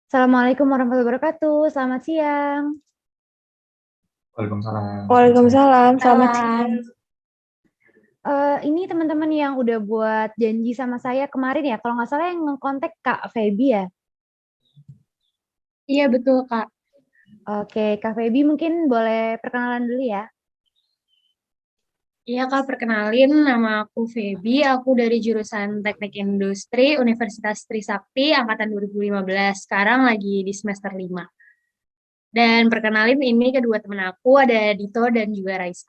Assalamualaikum warahmatullahi wabarakatuh. Selamat siang. Waalaikumsalam. Selamat siang. Waalaikumsalam, selamat Salam. siang. Ini teman-teman yang udah buat janji sama saya kemarin ya, kalau nggak salah yang ngekontak Kak Feby ya. Iya betul Kak. Oke, Kak Feby mungkin boleh perkenalan dulu ya. Iya Kak, perkenalin nama aku Feby, aku dari jurusan Teknik Industri Universitas Trisakti angkatan 2015. Sekarang lagi di semester 5. Dan perkenalin ini kedua teman aku ada Dito dan juga Raisa.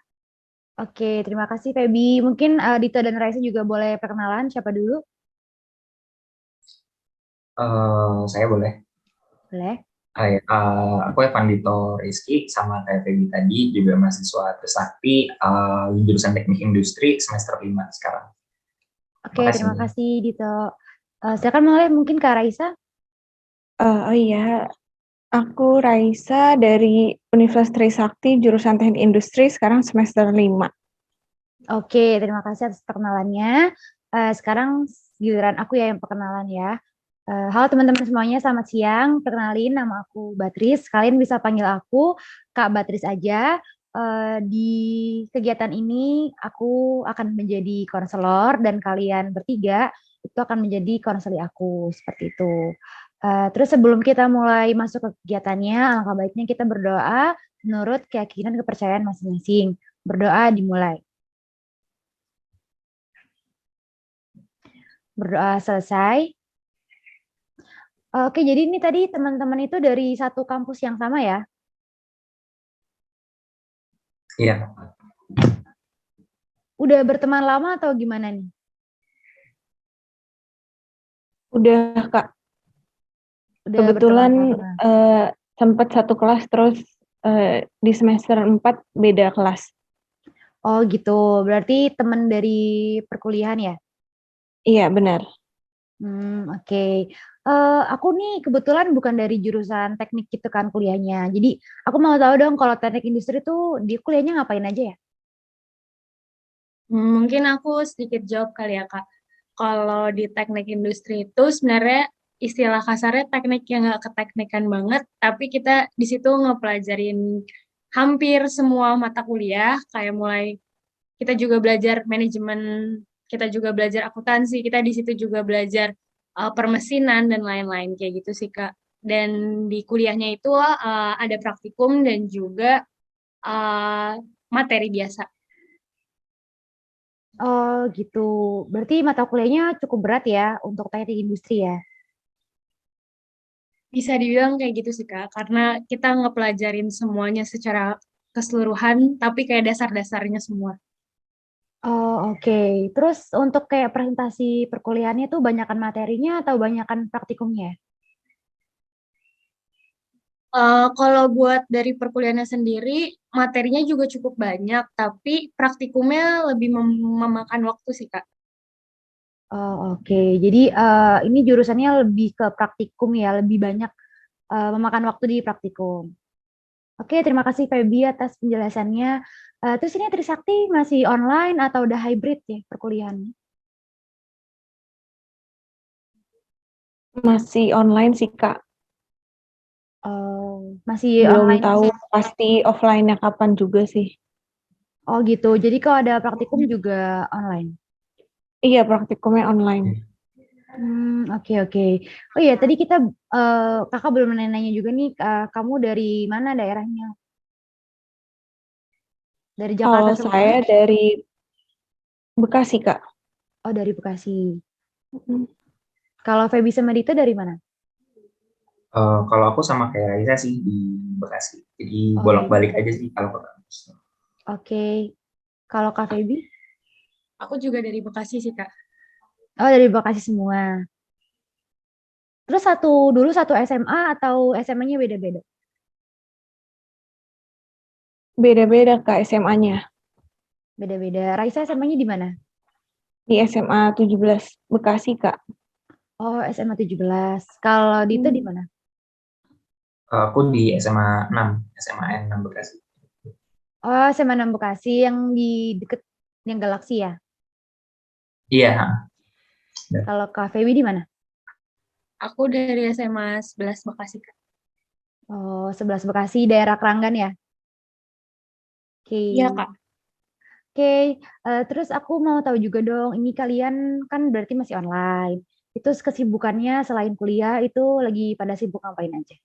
Oke, terima kasih Feby. Mungkin Dito dan Raisa juga boleh perkenalan. Siapa dulu? Saya boleh. Boleh. Hai, aku Evan Dito Rizky sama kayak Feby tadi juga mahasiswa Trisakti jurusan Teknik Industri semester 5 sekarang. Oke, Makasih. terima kasih Dito. Silakan mulai mungkin Kak Raisa. Oh iya, aku Raisa dari Universitas Trisakti, jurusan Teknik Industri, sekarang semester 5. Oke, terima kasih atas perkenalannya. Sekarang giliran aku ya yang perkenalan ya. Halo teman-teman semuanya, selamat siang. Perkenalin, nama aku Batris. Kalian bisa panggil aku Kak Batris aja. Di kegiatan ini aku akan menjadi konselor dan kalian bertiga itu akan menjadi konseli aku seperti itu. Terus sebelum kita mulai masuk ke kegiatannya, alangkah baiknya kita berdoa menurut keyakinan kepercayaan masing-masing. Berdoa dimulai. Berdoa selesai. Oke, jadi ini tadi teman-teman itu dari satu kampus yang sama ya? Iya, Udah berteman lama atau gimana nih? Udah, Kak. Udah berteman Kebetulan lama. sempat satu kelas, terus di semester 4 beda kelas. Oh gitu, berarti teman dari perkuliahan ya? Iya, benar. Oke. Aku nih kebetulan bukan dari jurusan teknik gitu kan kuliahnya. Jadi aku mau tahu dong kalau teknik industri tuh di kuliahnya ngapain aja ya? Mungkin aku sedikit jawab kali ya Kak. Kalau di teknik industri itu sebenarnya istilah kasarnya teknik yang nggak keteknikan banget, tapi kita di situ ngepelajarin hampir semua mata kuliah, kayak mulai kita juga belajar manajemen, kita juga belajar akuntansi, kita di situ juga belajar permesinan dan lain-lain kayak gitu sih Kak. Dan di kuliahnya itu ada praktikum dan juga uh, materi biasa. Oh gitu. Berarti mata kuliahnya cukup berat ya untuk teknik industri ya? Bisa dibilang kayak gitu sih Kak, karena kita ngepelajarin semuanya secara keseluruhan, tapi kayak dasar-dasarnya semua. Oh oke. Terus untuk kayak presentasi perkuliahannya tuh banyakan materinya atau banyakan praktikumnya? Kalau buat dari perkuliahannya sendiri, materinya juga cukup banyak, tapi praktikumnya lebih memakan waktu sih Kak. Oh, oke. Jadi ini jurusannya lebih ke praktikum ya, lebih banyak memakan waktu di praktikum. Oke, terima kasih Feby atas penjelasannya. Terus ini Trisakti masih online atau udah hybrid ya perkuliahannya? Masih online sih, Kak. Oh, masih Belum online. tahu pasti offline-nya kapan juga sih. Oh gitu. Jadi kalau ada praktikum juga online. Iya, praktikumnya online. Oke oke. Oh iya, tadi kita kakak belum nanya juga nih, kamu dari mana daerahnya? Dari Jakarta Kalau semuanya? saya dari Bekasi, Kak. Oh dari Bekasi. Kalau Feby sama Dito dari mana? kalau aku sama kayak Raisa sih di Bekasi. Jadi Oh, bolak-balik aja sih kalau ke kampus. oke. Kalau Kak Feby? Aku juga dari Bekasi sih Kak. Oh, dari Bekasi semua. Terus dulu satu SMA atau SMA-nya beda-beda? Beda-beda, Kak, SMA-nya. Beda-beda. Raisa SMA-nya di mana? Di SMA 17 Bekasi, Kak. Oh, SMA 17. Kalau Dito di Hmm. mana? Aku di SMA 6, SMA N6 Bekasi. Oh, SMA 6 Bekasi yang di deket yang Galaksi ya. Iya, Kalau Kak Feby di mana? Aku dari SMA 11 Bekasi, Kak. Oh, 11 Bekasi, daerah Keranggan ya? Oke. Iya, Kak. Oke, terus aku mau tahu juga dong, ini kalian kan berarti masih online. Itu kesibukannya selain kuliah itu lagi pada sibuk ngapain aja?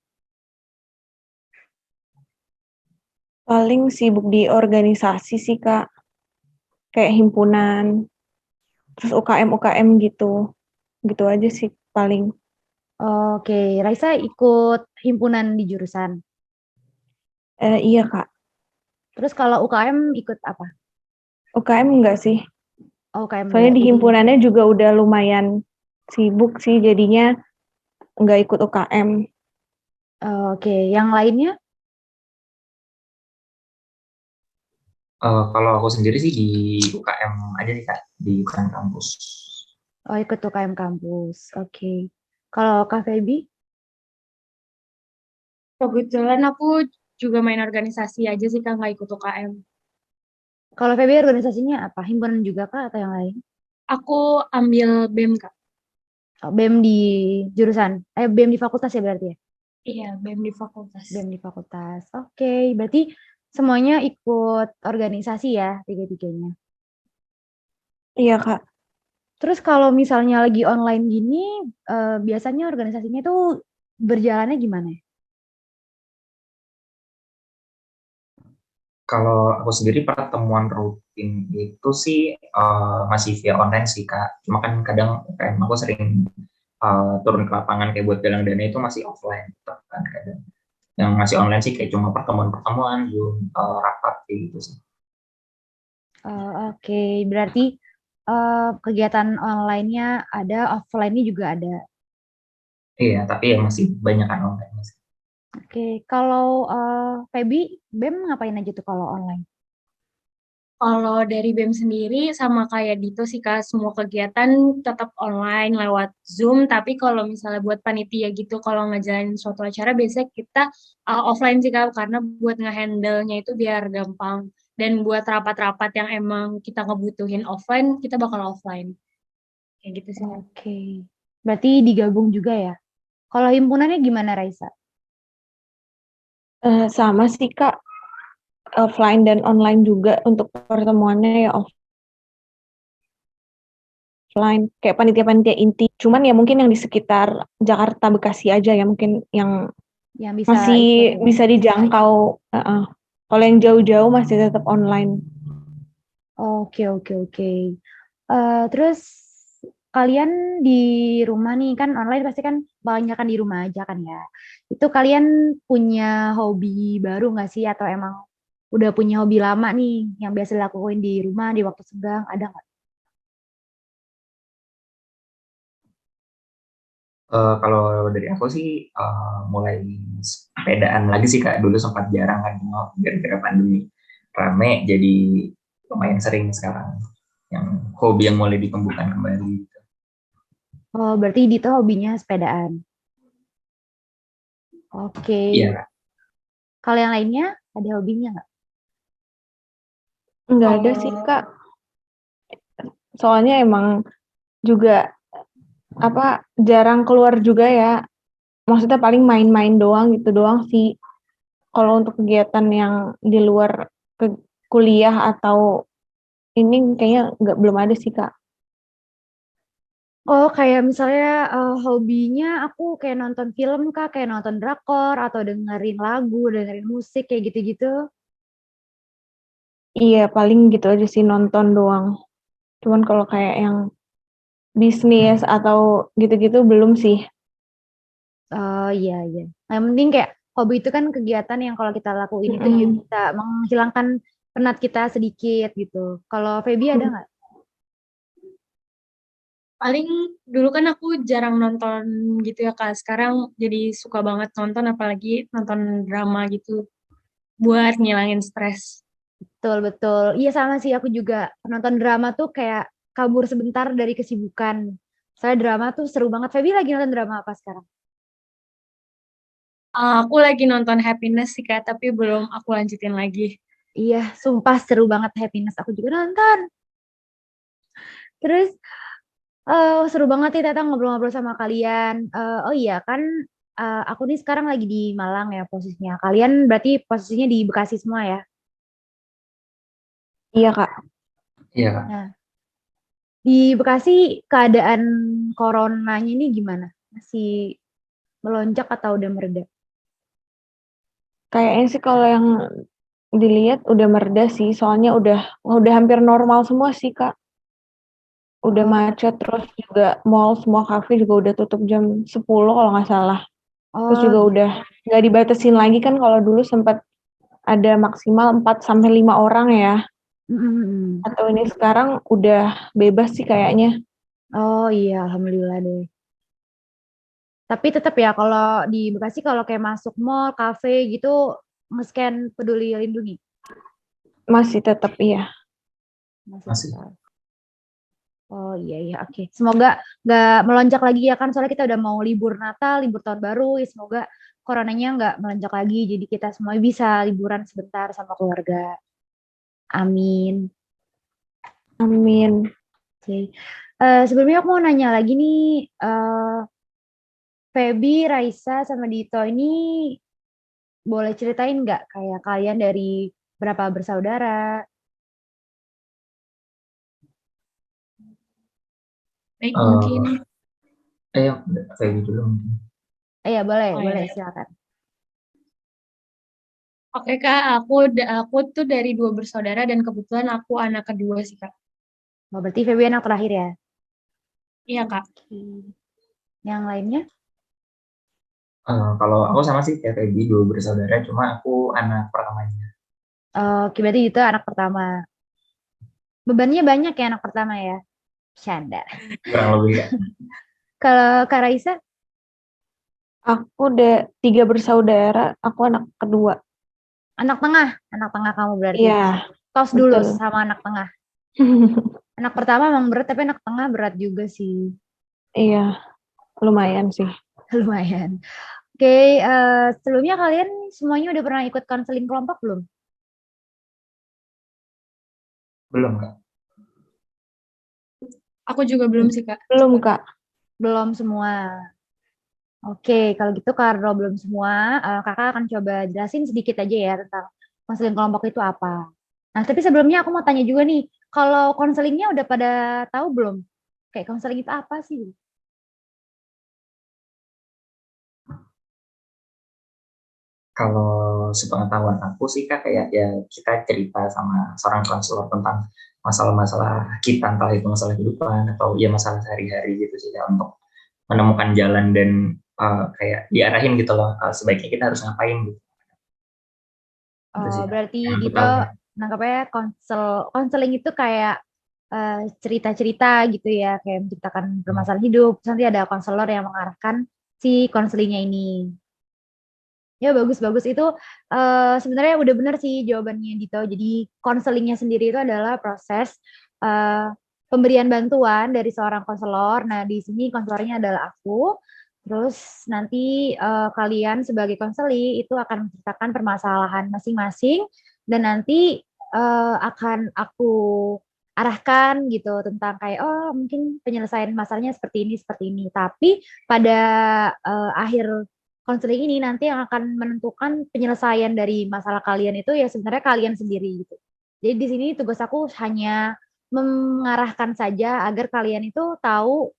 Paling sibuk di organisasi sih, Kak. Kayak himpunan, terus UKM-UKM gitu. Gitu aja sih paling. Oke, Raisa ikut himpunan di jurusan. Iya, Kak. Terus kalau UKM ikut apa? UKM enggak sih. Oh, UKM Soalnya enggak. di Jadi, himpunannya juga udah lumayan sibuk sih, jadinya enggak ikut UKM. oke, yang lainnya? Kalau aku sendiri sih di UKM aja nih Kak, di UKM kampus. Oh, ikut UKM kampus. Oke. Kalau Kak Feby? Kebetulan aku juga main organisasi aja sih, Kak, nggak ikut UKM. Kalau Feby organisasinya apa? Himpunan juga Kak atau yang lain? Aku ambil BEM, Kak. Oh, BEM di jurusan? BEM di fakultas ya berarti ya? Iya, BEM di fakultas. BEM di fakultas. Oke, berarti semuanya ikut organisasi ya, tiga-tiganya. Iya, Kak. Terus kalau misalnya lagi online gini, biasanya organisasinya itu berjalannya gimana ya? Kalau aku sendiri pertemuan rutin itu sih masih via online sih Kak. Cuma kan kadang UKM aku sering turun ke lapangan kayak buat galang dana itu masih offline tetap kan kadang. Yang masih online sih kayak cuma pertemuan-pertemuan, Zoom, rapat kayak gitu sih. Oke, berarti kegiatan online-nya ada, offline-nya juga ada. Iya, tapi ya masih banyak kan online sih. Oke, kalau Feby, BEM ngapain aja tuh kalau online? Kalau dari BEM sendiri sama kayak Dito sih, Kak, semua kegiatan tetap online lewat Zoom, tapi kalau misalnya buat panitia gitu, kalau ngejalanin suatu acara biasanya kita offline sih, Kak, karena buat ngehandle-nya itu biar gampang. Dan buat rapat-rapat yang emang kita ngebutuhin offline, kita bakal offline. Kayak gitu sih, Kak. Oke, berarti digabung juga ya. Kalau himpunannya gimana, Raisa? Sama sih, Kak. Offline dan online juga untuk pertemuannya ya offline. Kayak panitia-panitia inti. Cuman ya mungkin yang di sekitar Jakarta, Bekasi aja ya mungkin yang Yang bisa masih ikut ya? bisa dijangkau. Kalau yang jauh-jauh masih tetap online. Oke, oke, oke. Terus kalian di rumah nih kan online pasti kan banyak kan di rumah aja kan ya. Itu kalian punya hobi baru nggak sih atau emang udah punya hobi lama nih yang biasa dilakuin di rumah di waktu senggang ada nggak? Kalau dari aku sih mulai sepedaan lagi sih Kak. Dulu sempat jarang kan gara-gara pandemi rame, jadi lumayan sering sekarang. Yang hobi yang mulai ditumbuhkan kembali. Oh, berarti Dito hobinya sepedaan. Oke. Iya, Kalau yang lainnya ada hobinya nggak? Nggak ada sih, Kalau Kak. Soalnya emang juga jarang keluar juga ya. Maksudnya paling main-main doang gitu doang sih. Kalau untuk kegiatan yang di luar ke kuliah atau ini kayaknya belum ada sih, Kak. Oh, kayak misalnya hobinya aku kayak nonton film kah, kayak nonton drakor atau dengerin lagu, dengerin musik kayak gitu-gitu. Iya, paling gitu aja sih nonton doang. Cuman kalau kayak yang bisnis atau gitu-gitu belum sih. Oh iya iya. Nah, yang penting kayak hobi itu kan kegiatan yang kalau kita lakuin itu juga Mm-mm. bisa menghilangkan penat kita sedikit gitu. Kalau Feby ada nggak? paling dulu kan aku jarang nonton gitu ya, Kak. Sekarang jadi suka banget nonton, apalagi nonton drama gitu buat ngilangin stres. Betul betul. Iya sama sih aku juga nonton drama tuh kayak kabur sebentar dari kesibukan. Saya drama tuh seru banget. Feby lagi nonton drama apa sekarang? Aku lagi nonton Happiness sih, Kak, tapi belum aku lanjutin lagi. Iya, sumpah seru banget Happiness. Aku juga nonton. Terus Seru banget nih Tata ngobrol-ngobrol sama kalian. Oh iya kan, aku nih sekarang lagi di Malang ya posisinya. Kalian berarti posisinya di Bekasi semua ya? Iya, Kak. Iya, Kak. Nah, di Bekasi keadaan coronanya ini gimana? Masih melonjak atau udah mereda? Kayaknya sih kalau yang dilihat udah mereda sih, soalnya udah hampir normal semua sih, Kak. Udah Oh, macet, terus juga mall, semua kafe juga udah tutup jam 10 kalau nggak salah. Terus oh, juga udah nggak dibatasin lagi kan, kalau dulu sempat ada maksimal 4 sampai 5 orang ya. mm, mm, mm. Atau ini sekarang udah bebas sih kayaknya. Oh iya, alhamdulillah deh. Tapi tetap ya kalau di Bekasi kalau kayak masuk mall, kafe gitu, nge-scan Peduli Lindungi. Masih tetap iya. Masih Masih. tetap. Oh iya iya oke. Semoga nggak melonjak lagi ya kan soalnya kita udah mau libur Natal, libur tahun baru. Ya semoga coronanya nggak melonjak lagi. Jadi kita semua bisa liburan sebentar sama keluarga. Amin. Amin. Oke. Sebelumnya aku mau nanya lagi nih, Feby, Raisa, sama Dito ini boleh ceritain nggak kayak kalian dari berapa bersaudara? Baik, mungkin. Eh, Feby dulu mungkin. Ya boleh, Oh boleh ya. silakan. Oke Kak, aku tuh dari dua bersaudara dan kebetulan aku anak kedua sih Kak. Oh, berarti Feby anak terakhir ya? Iya Kak. Oke. Yang lainnya? Kalau aku sama sih kayak Feby, dua bersaudara, cuma aku anak pertamanya. Oke, berarti itu anak pertama. Bebannya banyak ya anak pertama ya? Canda. Kurang lebih ya. Kalau Kak Raisa, Aku udah 3 bersaudara, aku anak kedua. anak tengah kamu berarti. Iya, Tos dulu betul. sama anak tengah. Anak pertama emang berat, tapi anak tengah berat juga sih. Iya, lumayan sih. Lumayan. Oke, sebelumnya kalian semuanya udah pernah ikut konseling kelompok belum? Belum, Kak. Aku juga belum sih Kak. Belum, Kak. Belum semua. Oke, kalau gitu karena belum semua, kakak akan coba jelasin sedikit aja ya tentang konseling kelompok itu apa. Nah, tapi sebelumnya aku mau tanya juga nih, kalau konselingnya udah pada tahu belum? Kayak konseling itu apa sih? Kalau sepengetahuan aku sih Kak, kayak ya kita cerita sama seorang konselor tentang masalah-masalah kita, entah itu masalah kehidupan atau ya masalah sehari-hari gitu sih Kak, untuk menemukan jalan dan kayak diarahin gitu loh, sebaiknya kita harus ngapain gitu. Itu Oh, sih Kak, berarti yang aku Dito tahu ya. nangkapnya konseling itu kayak cerita-cerita gitu ya, kayak menciptakan permasalahan hidup. Terus nanti ada konselor yang mengarahkan si konselingnya ini. Ya bagus-bagus itu sebenarnya udah benar sih jawabannya Dito. Jadi konselingnya sendiri itu adalah proses eh, pemberian bantuan dari seorang konselor. Nah di sini konselornya adalah aku. Terus nanti kalian sebagai konseli itu akan menceritakan permasalahan masing-masing dan nanti akan aku arahkan gitu tentang kayak oh mungkin penyelesaian masalahnya seperti ini. Tapi pada akhir konseling ini nanti yang akan menentukan penyelesaian dari masalah kalian itu ya sebenarnya kalian sendiri gitu. Jadi di sini tugas aku hanya mengarahkan saja agar kalian itu tahu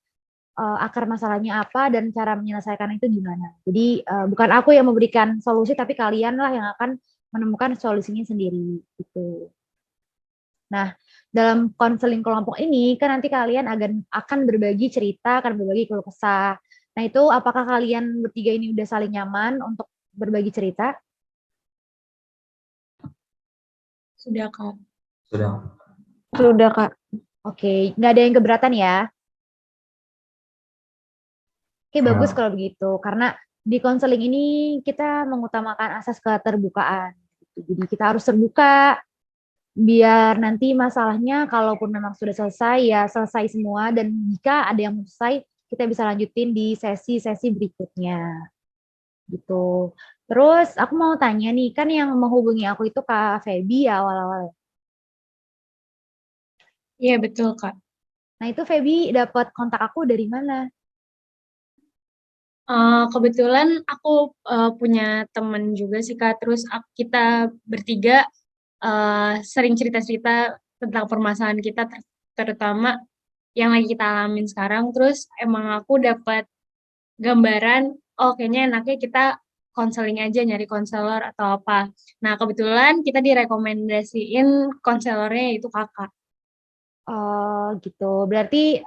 akar masalahnya apa dan cara menyelesaikan itu gimana. Jadi bukan aku yang memberikan solusi tapi kalian lah yang akan menemukan solusinya sendiri gitu. Nah, dalam konseling kelompok ini kan nanti kalian akan berbagi cerita, akan berbagi keluh kesah. Nah, itu apakah kalian bertiga ini udah saling nyaman untuk berbagi cerita? Sudah Kak. Sudah. Sudah, Kak. Oke, nggak ada yang keberatan ya? Oke, bagus Nah, kalau begitu. Karena di konseling ini kita mengutamakan asas keterbukaan. Jadi kita harus terbuka, biar nanti masalahnya kalaupun memang sudah selesai ya selesai semua dan jika ada yang selesai kita bisa lanjutin di sesi-sesi berikutnya gitu. Terus aku mau tanya nih kan yang menghubungi aku itu Kak Feby ya awal-awal. Iya betul Kak. Nah itu Feby dapat kontak aku dari mana? Kebetulan aku punya temen juga sih Kak, terus kita bertiga sering cerita-cerita tentang permasalahan kita, terutama yang lagi kita alamin sekarang. Terus emang aku dapat gambaran, oh kayaknya enaknya kita konseling aja, nyari konselor atau apa. Nah, kebetulan kita direkomendasiin konselornya yaitu kakak. Oh gitu. Berarti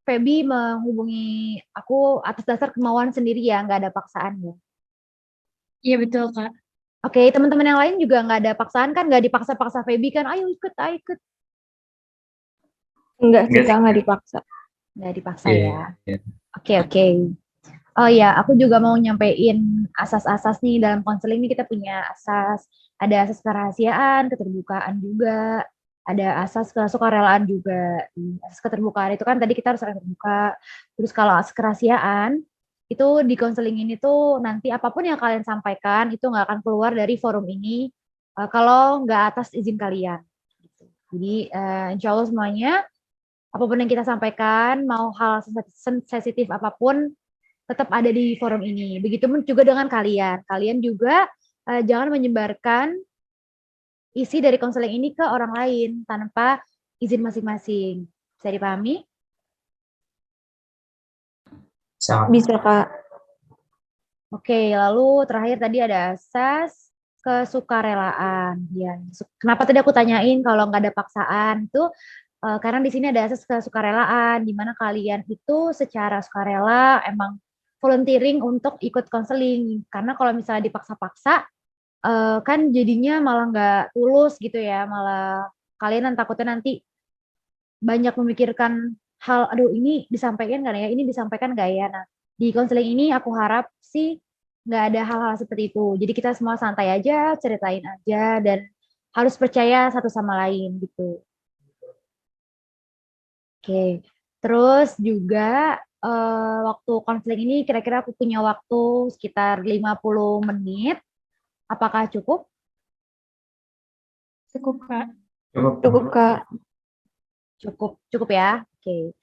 Feby menghubungi aku atas dasar kemauan sendiri ya, nggak ada paksaan ya. Iya betul, Kak. Oke, teman-teman yang lain juga nggak ada paksaan kan, nggak dipaksa-paksa Feby kan, ayo ikut. Enggak sih Enggak Kak, sih. nggak dipaksa. Nggak dipaksa Iya, ya. iya. Oke. Oh ya, aku juga mau nyampein asas-asas nih dalam konseling ini kita punya asas, ada asas kerahasiaan, keterbukaan juga, ada asas kesukarelaan juga. Asas keterbukaan itu kan tadi kita harus saling terbuka. Terus kalau asas kerahasiaan itu di konseling ini tuh nanti apapun yang kalian sampaikan itu nggak akan keluar dari forum ini kalau nggak atas izin kalian. Gitu. Jadi insya Allah semuanya apapun yang kita sampaikan, mau hal sensitif apapun tetap ada di forum ini. Begitupun juga dengan kalian. Kalian juga jangan menyebarkan isi dari konseling ini ke orang lain tanpa izin masing-masing. Bisa dipahami? Sangat. Bisa Kak. Oke, lalu terakhir tadi ada asas kesukarelaan. Ya, kenapa tadi aku tanyain kalau nggak ada paksaan itu karena di sini ada asas kesukarelaan di mana kalian itu secara sukarela emang volunteering untuk ikut konseling. Karena kalau misalnya dipaksa-paksa kan jadinya malah nggak tulus gitu ya, malah kalian takutnya nanti banyak memikirkan hal, aduh ini disampaikan nggak ya, ini disampaikan nggak ya. Nah, di konseling ini aku harap sih nggak ada hal-hal seperti itu. Jadi kita semua santai aja, ceritain aja, dan harus percaya satu sama lain gitu. Oke, terus juga waktu konseling ini kira-kira aku punya waktu sekitar 50 menit. Apakah cukup? Cukup, Kak. Cukup Kak. Cukup ya. Oke.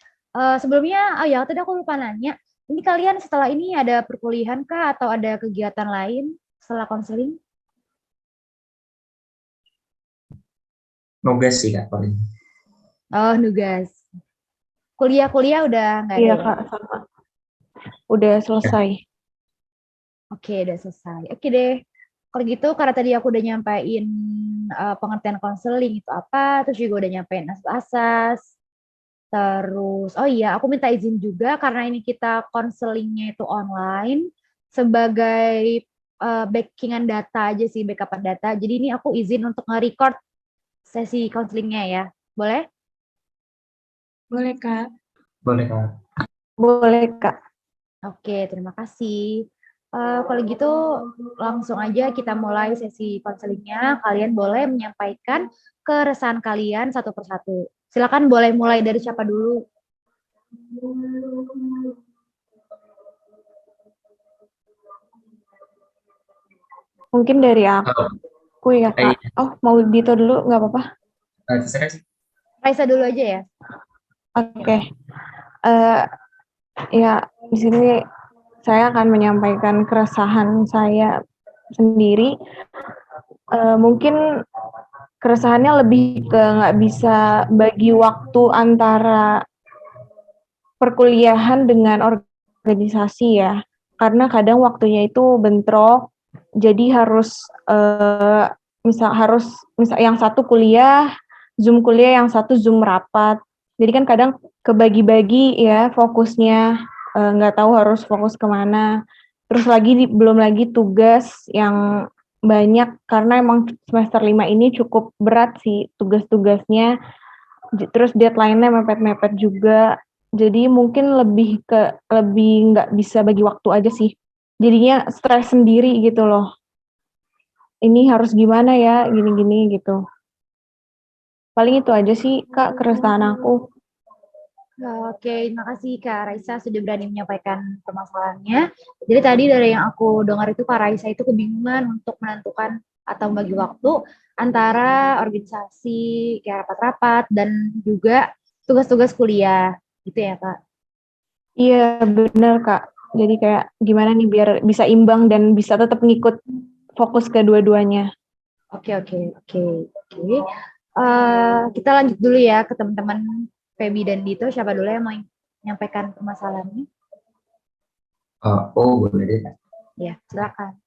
Sebelumnya, oh ya tadi aku lupa nanya. Ini kalian setelah ini ada perkuliahan kah atau ada kegiatan lain setelah konseling? Nugas sih Kak paling. Oh, nugas. Kuliah udah nggak ada Iya ya? Kak, sama. Udah selesai. Oke, udah selesai. Oke deh. Kalau gitu, karena tadi aku udah nyampain pengertian konseling itu apa, terus juga udah nyampain asas-asas. Terus, oh iya, aku minta izin juga karena ini kita konselingnya itu online sebagai backingan data aja sih, backupan data. Jadi ini aku izin untuk nge-record sesi konselingnya ya. Boleh? Boleh, Kak. Boleh Kak. Boleh Kak. Oke, terima kasih. Kalau gitu langsung aja kita mulai sesi konselingnya. Kalian boleh menyampaikan keresahan kalian satu persatu. Silakan boleh mulai dari siapa dulu. Mungkin dari Halo. aku ya Kak. Oh, mau Dito dulu nggak apa-apa? Terserah sih. Raisa dulu aja ya. Oke. Ya, di sini saya akan menyampaikan keresahan saya sendiri. Mungkin keresahannya lebih ke nggak bisa bagi waktu antara perkuliahan dengan organisasi ya. Karena kadang waktunya itu bentrok, jadi misal yang satu kuliah, Zoom kuliah, yang satu Zoom rapat. Jadi kan kadang kebagi-bagi ya fokusnya, nggak tahu harus fokus kemana. Terus belum lagi tugas yang banyak karena emang semester 5 ini cukup berat sih tugas-tugasnya. Terus deadline-nya mepet-mepet juga. Jadi mungkin lebih nggak bisa bagi waktu aja sih. Jadinya stres sendiri gitu loh. Ini harus gimana ya, gini-gini gitu. Paling itu aja sih Kak keresahan aku. Oke, terima kasih Kak Raisa sudah berani menyampaikan permasalahannya. Jadi tadi dari yang aku dengar itu Kak Raisa itu kebingungan untuk menentukan atau membagi waktu antara organisasi kayak rapat-rapat dan juga tugas-tugas kuliah gitu ya Kak. Iya, benar Kak. Jadi kayak gimana nih biar bisa imbang dan bisa tetap ngikut fokus ke dua-duanya. Oke. Kita lanjut dulu ya ke teman-teman Feby dan Dito. Siapa dulu yang mau menyampaikan permasalahannya? Oh, boleh deh. Ya, silakan.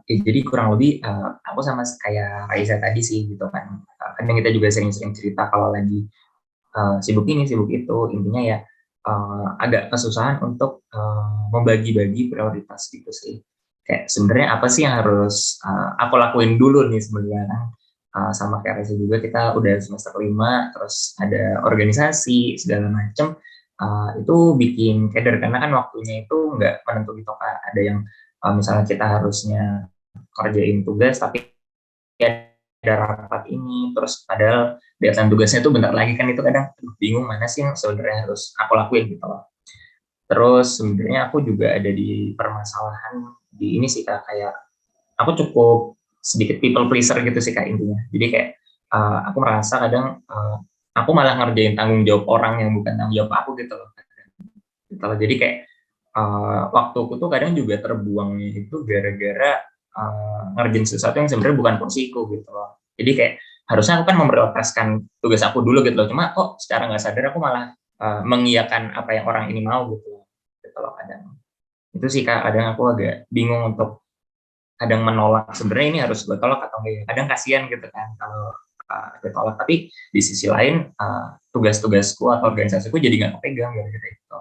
Jadi kurang lebih aku sama kayak Raisa tadi sih gitu kan. Kadang kita juga sering-sering cerita kalau lagi sibuk ini, sibuk itu. Intinya ya agak kesusahan untuk membagi-bagi prioritas gitu sih. Kayak sebenarnya apa sih yang harus aku lakuin dulu nih sebenarnya kan. Sama kayak Raisa juga kita udah semester 5, terus ada organisasi segala macem. Itu bikin keder karena kan waktunya itu nggak menentu gitu Kak. Ada yang misalnya kita harusnya kerjain tugas tapi ada rapat ini, terus padahal deadline tugasnya itu bentar lagi kan, itu kadang bingung mana sih yang sebenarnya harus aku lakuin gitu loh. Terus sebenarnya aku juga ada di permasalahan di ini sih Kak, kayak aku cukup sedikit people pleaser gitu sih Kak intinya. Jadi kayak aku merasa kadang aku malah ngerjain tanggung jawab orang yang bukan tanggung jawab aku gitu loh. Gitu loh. Jadi kayak waktuku tuh kadang juga terbuangnya itu gara-gara ngerjain sesuatu yang sebenarnya bukan porsiku gitu loh. Jadi kayak harusnya aku kan memprioritaskan tugas aku dulu gitu loh. Cuma kok secara nggak sadar aku malah mengiyakan apa yang orang ini mau gitu loh. Gitu loh kadang. Itu sih Kak, kadang aku agak bingung untuk kadang menolak sebenarnya ini harus gue tolak atau enggak. Kadang kasihan gitu kan kalau ditolak. Tapi di sisi lain tugas-tugasku atau organisasiku jadi nggak kepegang gitu.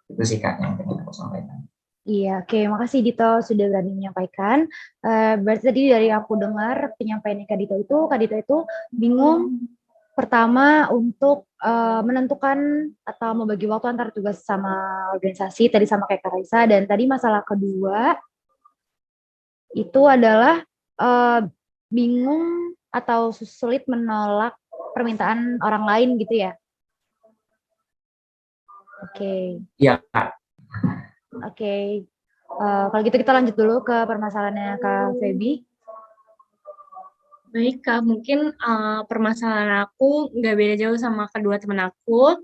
Itu sih Kak yang pengen aku sampaikan. Iya, oke. Makasih Dito sudah berani menyampaikan. Berarti tadi dari aku dengar penyampaian Kak Dito itu bingung pertama untuk menentukan atau membagi waktu antara tugas sama organisasi, tadi sama kayak Kak Raisa, dan tadi masalah kedua itu adalah bingung atau sulit menolak permintaan orang lain gitu ya. Oke. Iya Kak. Oke. Kalau gitu kita lanjut dulu ke permasalahannya Kak Feby. Baik, Kak. Mungkin permasalahan aku nggak beda jauh sama kedua teman aku.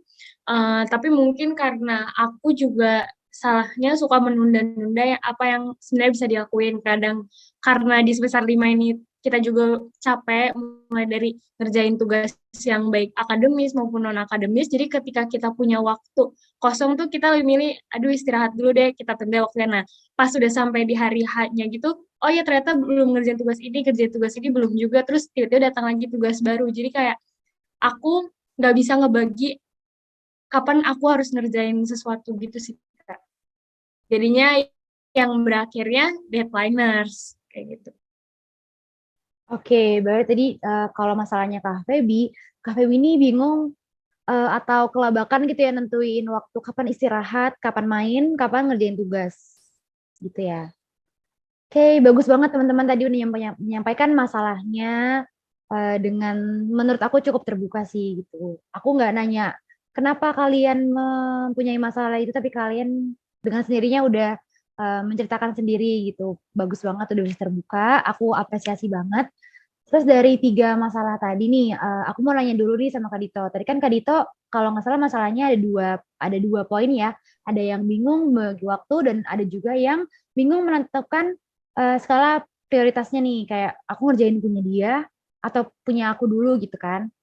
Tapi mungkin karena aku juga salahnya suka menunda-nunda apa yang sebenarnya bisa dilakuin. Kadang karena di semester 5 ini kita juga capek, mulai dari ngerjain tugas yang baik akademis maupun non-akademis. Jadi ketika kita punya waktu kosong tuh kita lebih milih, aduh istirahat dulu deh, kita tunda waktunya. Nah, pas sudah sampai di hari H-nya gitu, oh ya ternyata belum ngerjain tugas ini belum juga, terus tiba-tiba datang lagi tugas baru. Jadi kayak aku nggak bisa ngebagi kapan aku harus ngerjain sesuatu gitu sih Kak. Jadinya yang berakhirnya deadliners kayak gitu. Oke, berarti tadi kalau masalahnya Kak Feby ini bingung atau kelabakan gitu ya nentuin waktu kapan istirahat, kapan main, kapan ngerjain tugas. Gitu ya. Oke, bagus banget teman-teman tadi udah menyampaikan masalahnya dengan menurut aku cukup terbuka sih gitu. Aku nggak nanya kenapa kalian mempunyai masalah itu, tapi kalian dengan sendirinya udah menceritakan sendiri gitu. Bagus banget udah bisa terbuka. Aku apresiasi banget. Terus dari 3 masalah tadi nih, aku mau nanya dulu nih sama Kak Dito. Tadi kan Kak Dito kalau nggak salah masalahnya ada dua poin ya. Ada yang bingung membagi waktu dan ada juga yang bingung menentukan skala prioritasnya nih. Kayak aku ngerjain punya dia atau punya aku dulu gitu kan.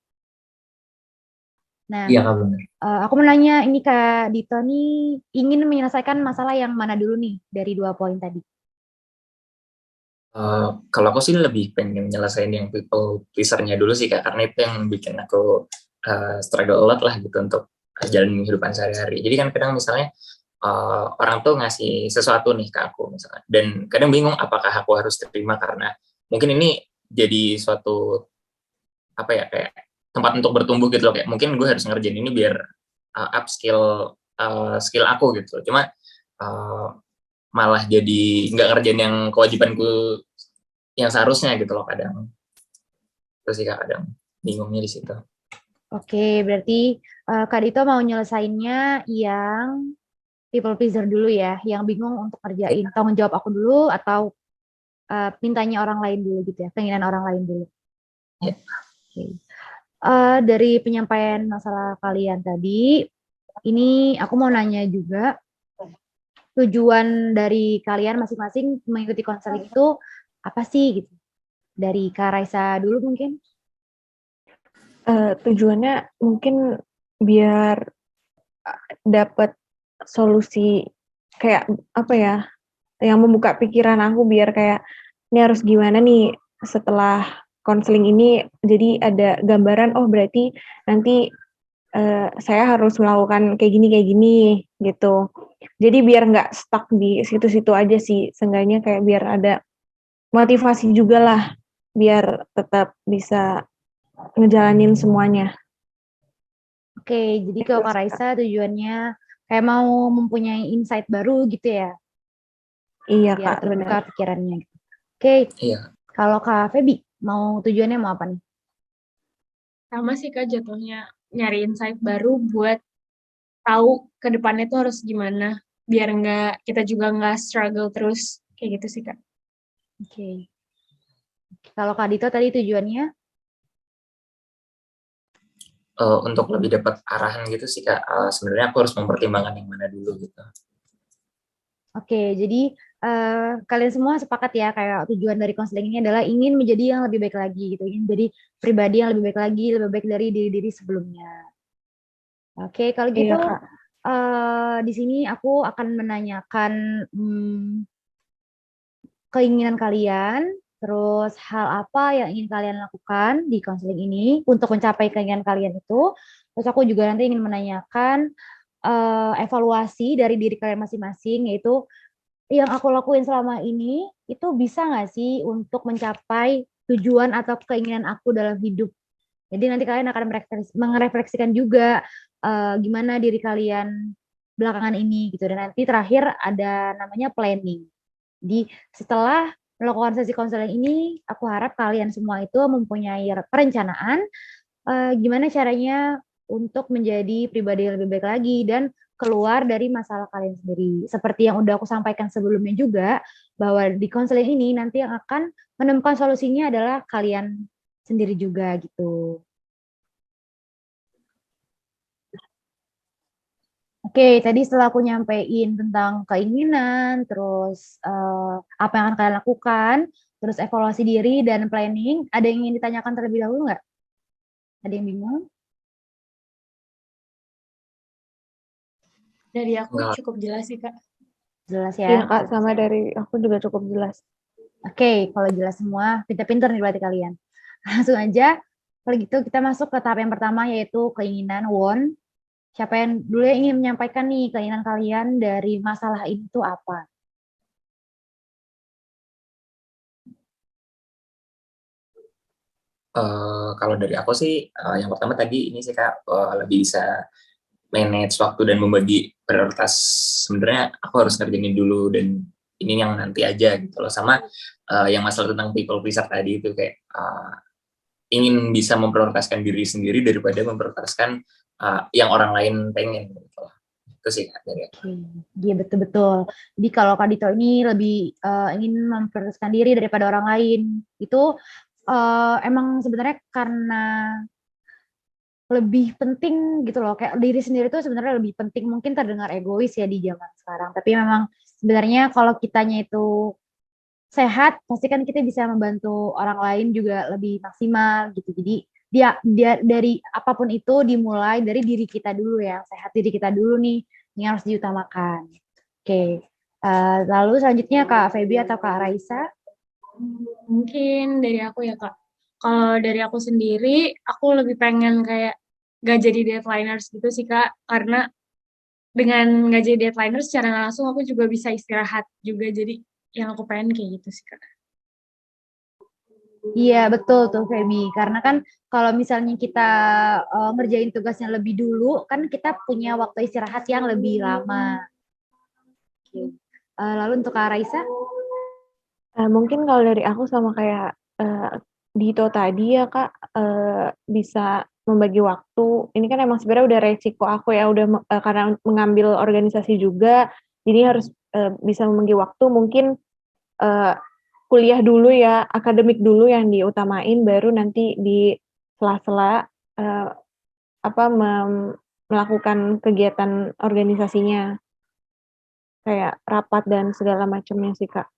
Nah, Iya Kak benar. aku mau nanya ini Kak Dito nih ingin menyelesaikan masalah yang mana dulu nih dari 2 poin tadi? Kalau aku sih lebih pengen nyelesain yang people pleaser-nya dulu sih Kak, karena itu yang bikin aku struggle a lot lah gitu untuk jalan kehidupan sehari-hari. Jadi kan kadang misalnya orang tuh ngasih sesuatu nih ke aku misalnya, dan kadang bingung apakah aku harus terima karena mungkin ini jadi suatu apa ya, kayak tempat untuk bertumbuh gitu loh, kayak mungkin gue harus ngerjain ini biar up skill aku gitu. Cuma malah jadi nggak ngerjain yang kewajibanku yang seharusnya gitu loh kadang. Terus sih Kak kadang bingungnya di situ. Oke, berarti Kak Dito mau nyelesainnya yang people pleaser dulu ya, yang bingung untuk kerjain tanggung jawab aku dulu atau mintanya orang lain dulu gitu ya, keinginan orang lain dulu. Ya. Oke. Dari penyampaian masalah kalian tadi, ini aku mau nanya juga, tujuan dari kalian masing-masing mengikuti konseling itu apa sih gitu? Dari Kak Raisa dulu mungkin. Tujuannya mungkin biar dapat solusi kayak apa ya, yang membuka pikiran aku biar kayak ini harus gimana nih setelah konseling ini, jadi ada gambaran oh berarti nanti saya harus melakukan kayak gini gitu. Jadi biar nggak stuck di situ-situ aja sih, seenggaknya kayak biar ada motivasi juga lah, biar tetap bisa ngejalanin semuanya. Oke, jadi Itu kalau Kak sih, Kak. Raisa tujuannya kayak mau mempunyai insight baru gitu ya, Iya biar Kak, terbuka benar. pikirannya gitu. Oke, Iya. kalau Kak Feby mau tujuannya mau apa nih? Sama sih Kak jatuhnya nyari insight baru buat tahu ke depannya tuh harus gimana biar kita juga nggak struggle terus kayak gitu sih Kak. Oke. Kalau Kak Dito tadi tujuannya, Untuk lebih dapat arahan gitu sih Kak, sebenarnya aku harus mempertimbangkan yang mana dulu gitu. oke, jadi kalian semua sepakat ya kayak tujuan dari konseling ini adalah ingin menjadi yang lebih baik lagi gitu, ingin jadi pribadi yang lebih baik lagi, lebih baik dari diri-diri sebelumnya. Oke, kalau gitu Iya Kak. di sini aku akan menanyakan keinginan kalian, terus hal apa yang ingin kalian lakukan di konseling ini untuk mencapai keinginan kalian itu. Terus aku juga nanti ingin menanyakan evaluasi dari diri kalian masing-masing, yaitu yang aku lakuin selama ini itu bisa nggak sih untuk mencapai tujuan atau keinginan aku dalam hidup. Jadi nanti kalian akan merefleksikan juga gimana diri kalian belakangan ini gitu. Dan nanti terakhir ada namanya planning. Jadi setelah melakukan sesi konseling ini, aku harap kalian semua itu mempunyai perencanaan gimana caranya untuk menjadi pribadi yang lebih baik lagi dan keluar dari masalah kalian sendiri. Seperti yang udah aku sampaikan sebelumnya juga, bahwa di konseling ini nanti yang akan menemukan solusinya adalah kalian sendiri juga gitu. Oke, tadi setelah aku nyampein tentang keinginan, terus apa yang akan kalian lakukan, terus evaluasi diri dan planning, ada yang ingin ditanyakan terlebih dahulu nggak? Ada yang bingung? Dari aku Enggak. cukup jelas sih Kak. Jelas Iya ya? Kak, sama dari aku juga cukup jelas. Oke, kalau jelas semua, pinter-pinter nih berarti kalian. Langsung aja, kalau gitu kita masuk ke tahap yang pertama yaitu keinginan want. Siapa yang dulu yang ingin menyampaikan nih keinginan kalian dari masalah ini tuh apa? Kalau dari aku sih, yang pertama tadi ini sih Kak, lebih bisa manage waktu dan membagi prioritas. Sebenarnya aku harus ngerjain dulu dan ini yang nanti aja gitu loh. Sama yang masalah tentang people pleaser tadi itu kayak ingin bisa memprioritaskan diri sendiri daripada memprioritaskan yang orang lain pengen gitu loh. Itu sih Kak dari aku. Oke, dia betul-betul. Jadi kalau Kak Dito ini lebih ingin memprioritaskan diri daripada orang lain, itu emang sebenarnya karena lebih penting gitu loh. Kayak diri sendiri tuh sebenarnya lebih penting. Mungkin terdengar egois ya di zaman sekarang. Tapi memang sebenarnya kalau kitanya itu sehat, pasti kan kita bisa membantu orang lain juga lebih maksimal gitu. Jadi dia dari apapun itu dimulai dari diri kita dulu ya. Sehat diri kita dulu nih yang harus diutamakan. Oke. Lalu selanjutnya Kak Feby atau Kak Raisa. Mungkin dari aku ya Kak. Kalau dari aku sendiri, aku lebih pengen kayak gak jadi deadliners gitu sih Kak. Karena dengan gak jadi deadliners secara nggak langsung aku juga bisa istirahat juga. Jadi yang aku pengen kayak gitu sih Kak. Iya betul tuh Feby. Karena kan kalau misalnya kita ngerjain tugasnya lebih dulu, kan kita punya waktu istirahat yang lebih lama. Oke. Lalu untuk Kak Raisa, Mungkin kalau dari aku sama kayak Dito tadi ya Kak, bisa membagi waktu. Ini kan emang sebenarnya udah resiko aku ya, udah karena mengambil organisasi juga, jadi harus bisa membagi waktu. Mungkin kuliah dulu ya, akademik dulu yang diutamain, baru nanti di sela-sela eh, apa melakukan kegiatan organisasinya kayak rapat dan segala macamnya sih Kak.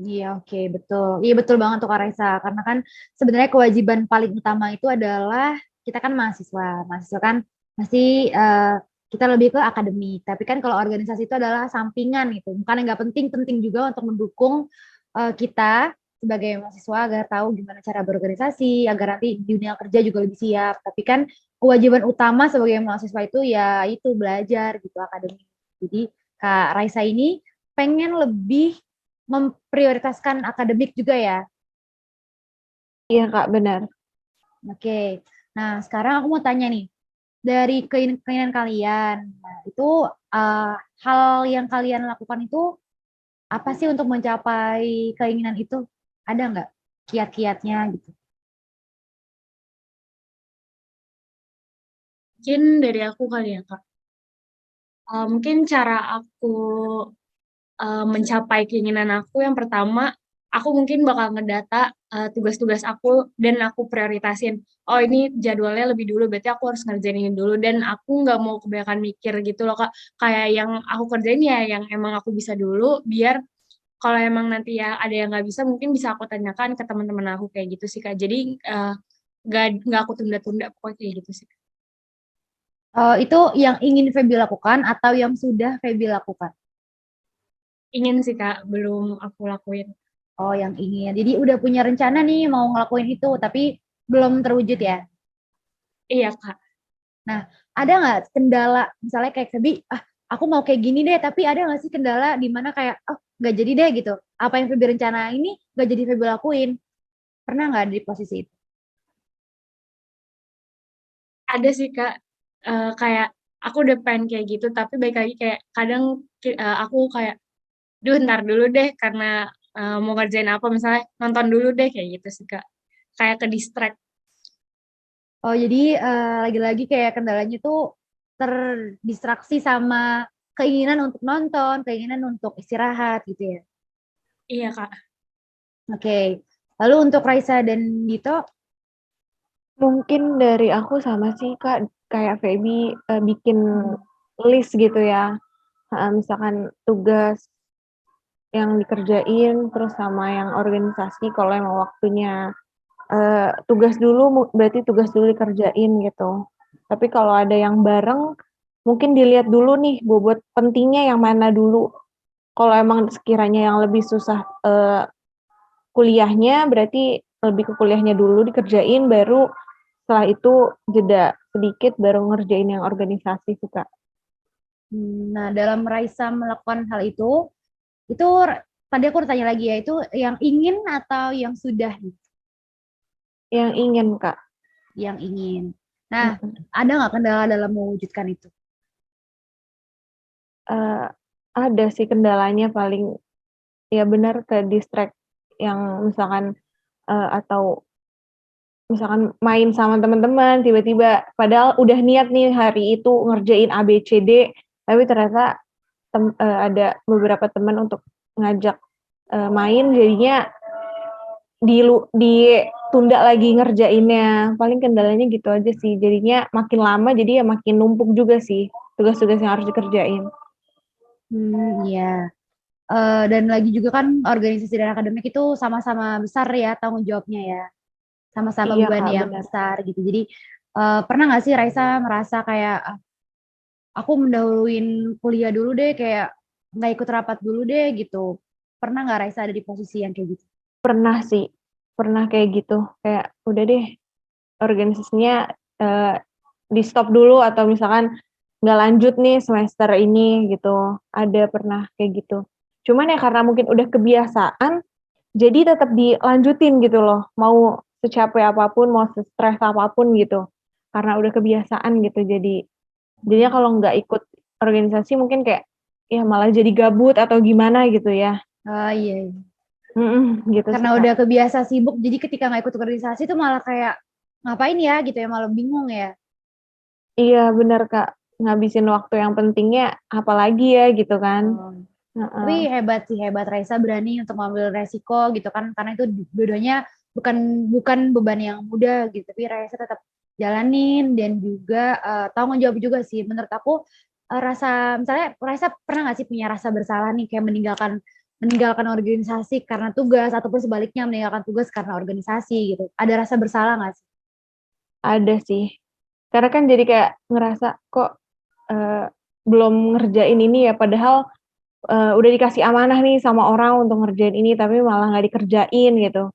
Iya, oke, betul. Iya, betul banget tuh Kak Raisa. Karena kan sebenarnya kewajiban paling utama itu adalah kita kan mahasiswa. Mahasiswa kan pasti kita lebih ke akademik. Tapi kan kalau organisasi itu adalah sampingan gitu. Bukan yang nggak penting, penting juga untuk mendukung kita sebagai mahasiswa agar tahu gimana cara berorganisasi, agar nanti di dunia kerja juga lebih siap. Tapi kan kewajiban utama sebagai mahasiswa itu ya itu belajar gitu akademik. Jadi Kak Raisa ini pengen lebih memprioritaskan akademik juga ya. Iya Kak, benar. Oke. Nah, sekarang aku mau tanya nih, dari keinginan kalian, nah, itu uh, hal yang kalian lakukan itu apa sih untuk mencapai keinginan itu? Ada nggak kiat-kiatnya gitu? Mungkin dari aku kali ya, Kak. Mungkin cara aku mencapai keinginan aku yang pertama, aku mungkin bakal ngedata tugas-tugas aku dan aku prioritasin. Oh ini jadwalnya lebih dulu, berarti aku harus ngerjain ini dulu. Dan aku nggak mau kebanyakan mikir gitu loh Kak. Kayak yang aku kerjain ya yang emang aku bisa dulu, biar kalau emang nanti ya ada yang nggak bisa, mungkin bisa aku tanyakan ke teman-teman aku kayak gitu sih Kak. Jadi nggak aku tunda-tunda, pokoknya kayak gitu sih. Itu yang ingin Feby lakukan atau yang sudah Feby lakukan? Ingin sih Kak, belum aku lakuin. Oh, yang ingin. Jadi udah punya rencana nih mau ngelakuin itu, tapi belum terwujud ya? Iya Kak. Nah, ada nggak kendala, misalnya kayak Febi, aku mau kayak gini deh, tapi ada nggak sih kendala di mana kayak, oh nggak jadi deh gitu. Apa yang Febi rencana ini nggak jadi Febi lakuin. Pernah nggak ada di posisi itu? Ada sih Kak, kayak aku udah pengen kayak gitu, tapi baik lagi kayak kadang aku kayak, duh ntar dulu deh karena mau ngerjain apa misalnya nonton dulu deh kayak gitu sih Kak. Kayak ke distract. Oh, jadi lagi-lagi kayak kendalanya tuh terdistraksi sama keinginan untuk nonton, keinginan untuk istirahat gitu ya. Iya Kak. Oke. Lalu untuk Raisa dan Dito, Mungkin dari aku sama sih Kak, kayak Feby bikin list gitu ya. Misalkan tugas yang dikerjain, terus sama yang organisasi kalau emang waktunya tugas dulu, berarti tugas dulu dikerjain gitu. Tapi kalau ada yang bareng, mungkin dilihat dulu nih bobot pentingnya yang mana dulu. Kalau emang sekiranya yang lebih susah kuliahnya, berarti lebih ke kuliahnya dulu dikerjain, baru setelah itu jeda sedikit baru ngerjain yang organisasi sih Kak. nah dalam Raisa melakukan hal itu tadi aku tanya lagi ya, itu yang ingin atau yang sudah? Yang ingin Kak. Yang ingin. Nah, ada nggak kendala dalam mewujudkan itu? Ada sih kendalanya paling ya benar ke distract yang misalkan atau misalkan main sama teman-teman tiba-tiba padahal udah niat nih hari itu ngerjain A B C D tapi ternyata ada beberapa teman untuk ngajak main jadinya ditunda lagi ngerjainnya. Paling kendalanya gitu aja sih. Jadinya makin lama jadi ya makin numpuk juga sih tugas-tugas yang harus dikerjain. Iya. Dan lagi juga kan organisasi dan akademik itu sama-sama besar ya tanggung jawabnya ya. Sama-sama Iya beban Kak, yang benar. besar gitu. Jadi pernah nggak sih Raisa merasa kayak aku mendahuluin kuliah dulu deh, kayak nggak ikut rapat dulu deh gitu. Pernah nggak Raisa ada di posisi yang kayak gitu? Pernah sih, pernah kayak gitu. Kayak udah deh organisasinya di stop dulu atau misalkan nggak lanjut nih semester ini gitu. Ada pernah kayak gitu. Cuman ya karena mungkin udah kebiasaan, jadi tetap dilanjutin gitu loh. Mau secapek apapun, mau stres apapun gitu. Karena udah kebiasaan gitu. Jadinya kalau nggak ikut organisasi mungkin kayak ya malah jadi gabut atau gimana gitu ya. Oh iya, iya. Gitu sih Karena Kak. udah kebiasa sibuk, jadi ketika nggak ikut organisasi itu malah kayak ngapain ya gitu ya, malah bingung ya. Iya benar Kak, ngabisin waktu yang pentingnya apalagi ya gitu kan. Oh. Heeh. Tapi hebat sih, hebat Raisa berani untuk mengambil resiko gitu kan, karena itu dua-duanya bukan bukan beban yang mudah gitu, tapi Raisa tetap jalanin dan juga tanggung jawab juga sih. Menurut aku rasa misalnya Raisa pernah nggak sih punya rasa bersalah nih kayak meninggalkan meninggalkan organisasi karena tugas ataupun sebaliknya meninggalkan tugas karena organisasi gitu. Ada rasa bersalah nggak sih? Ada sih. Karena kan jadi kayak ngerasa kok belum ngerjain ini ya, padahal udah dikasih amanah nih sama orang untuk ngerjain ini, tapi malah nggak dikerjain gitu.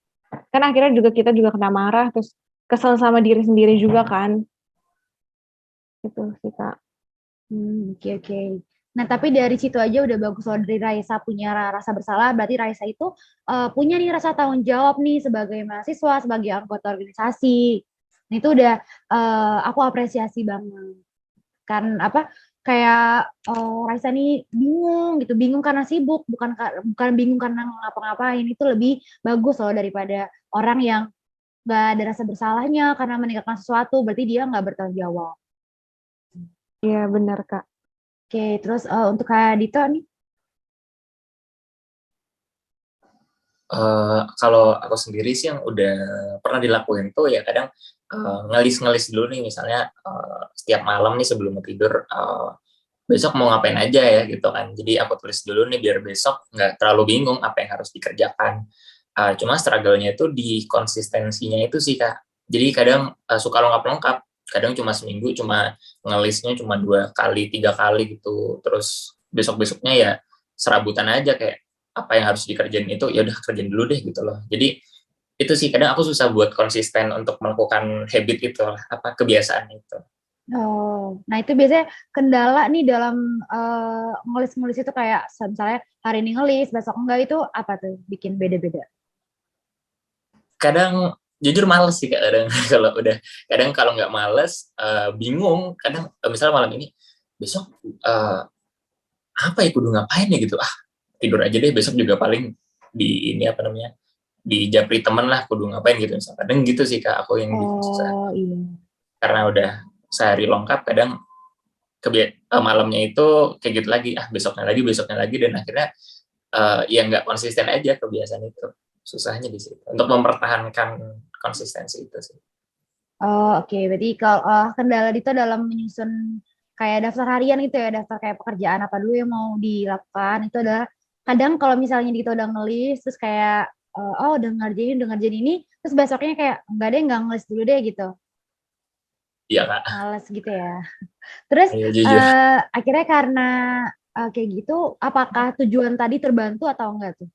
Kan akhirnya juga kita juga kena marah, terus kesel sama diri sendiri juga kan. Gitu sih, Kak. Oke, oke. Nah, tapi dari situ aja udah bagus loh dari Raisa punya rasa bersalah, berarti Raisa itu punya nih rasa tanggung jawab nih sebagai mahasiswa, sebagai anggota organisasi. Nah, itu udah aku apresiasi banget. Kan apa kayak Raisa nih bingung gitu, bingung karena sibuk, bukan bingung karena ngapa-ngapain. Itu lebih bagus loh daripada orang yang nggak ada rasa bersalahnya karena meninggalkan sesuatu, berarti dia nggak bertanggung jawab. Iya, benar, Kak. Oke, terus untuk Kak Dito nih, Kalau aku sendiri sih yang udah pernah dilakuin tuh ya kadang ngelis-ngelis dulu nih misalnya setiap malam nih sebelum tidur besok mau ngapain aja ya gitu kan. Jadi aku tulis dulu nih biar besok nggak terlalu bingung apa yang harus dikerjakan. Cuma struggle-nya itu di konsistensinya itu sih Kak. Jadi kadang suka lengkap-lengkap, kadang cuma seminggu cuma ngelisnya cuma 2 kali 3 kali gitu. Terus besok-besoknya ya serabutan aja kayak apa yang harus dikerjain itu ya udah kerjain dulu deh gitu loh. Jadi itu sih kadang aku susah buat konsisten untuk melakukan habit itu lah, apa kebiasaan itu. nah itu biasanya kendala nih dalam ngelis-ngelis itu kayak misalnya hari ini ngelis, besok enggak itu apa tuh bikin beda-beda? Kadang jujur males sih kadang kalau udah kadang kalau nggak males bingung kadang misalnya malam ini besok apa ya kudu ngapain ya gitu tidur aja deh besok juga paling di ini apa namanya di japri temen lah kudu ngapain gitu misalnya kadang gitu sih Kak aku yang bikin susah Oh iya. karena udah sehari lengkap kadang malamnya itu kayak gitu lagi besoknya lagi dan akhirnya ya nggak konsisten aja kebiasaan itu susahnya di situ untuk mempertahankan konsistensi itu sih. Oh oke, berarti kalau kendala itu dalam menyusun kayak daftar harian gitu ya, daftar kayak pekerjaan apa dulu yang mau dilakukan itu adalah kadang kalau misalnya kita udah ngelis terus kayak udah ngerjain ini, terus besoknya kayak enggak deh nggak ngelis dulu deh gitu, Iya Kak. males gitu ya. Terus Iya jujur. akhirnya karena kayak gitu, apakah tujuan tadi terbantu atau enggak tuh?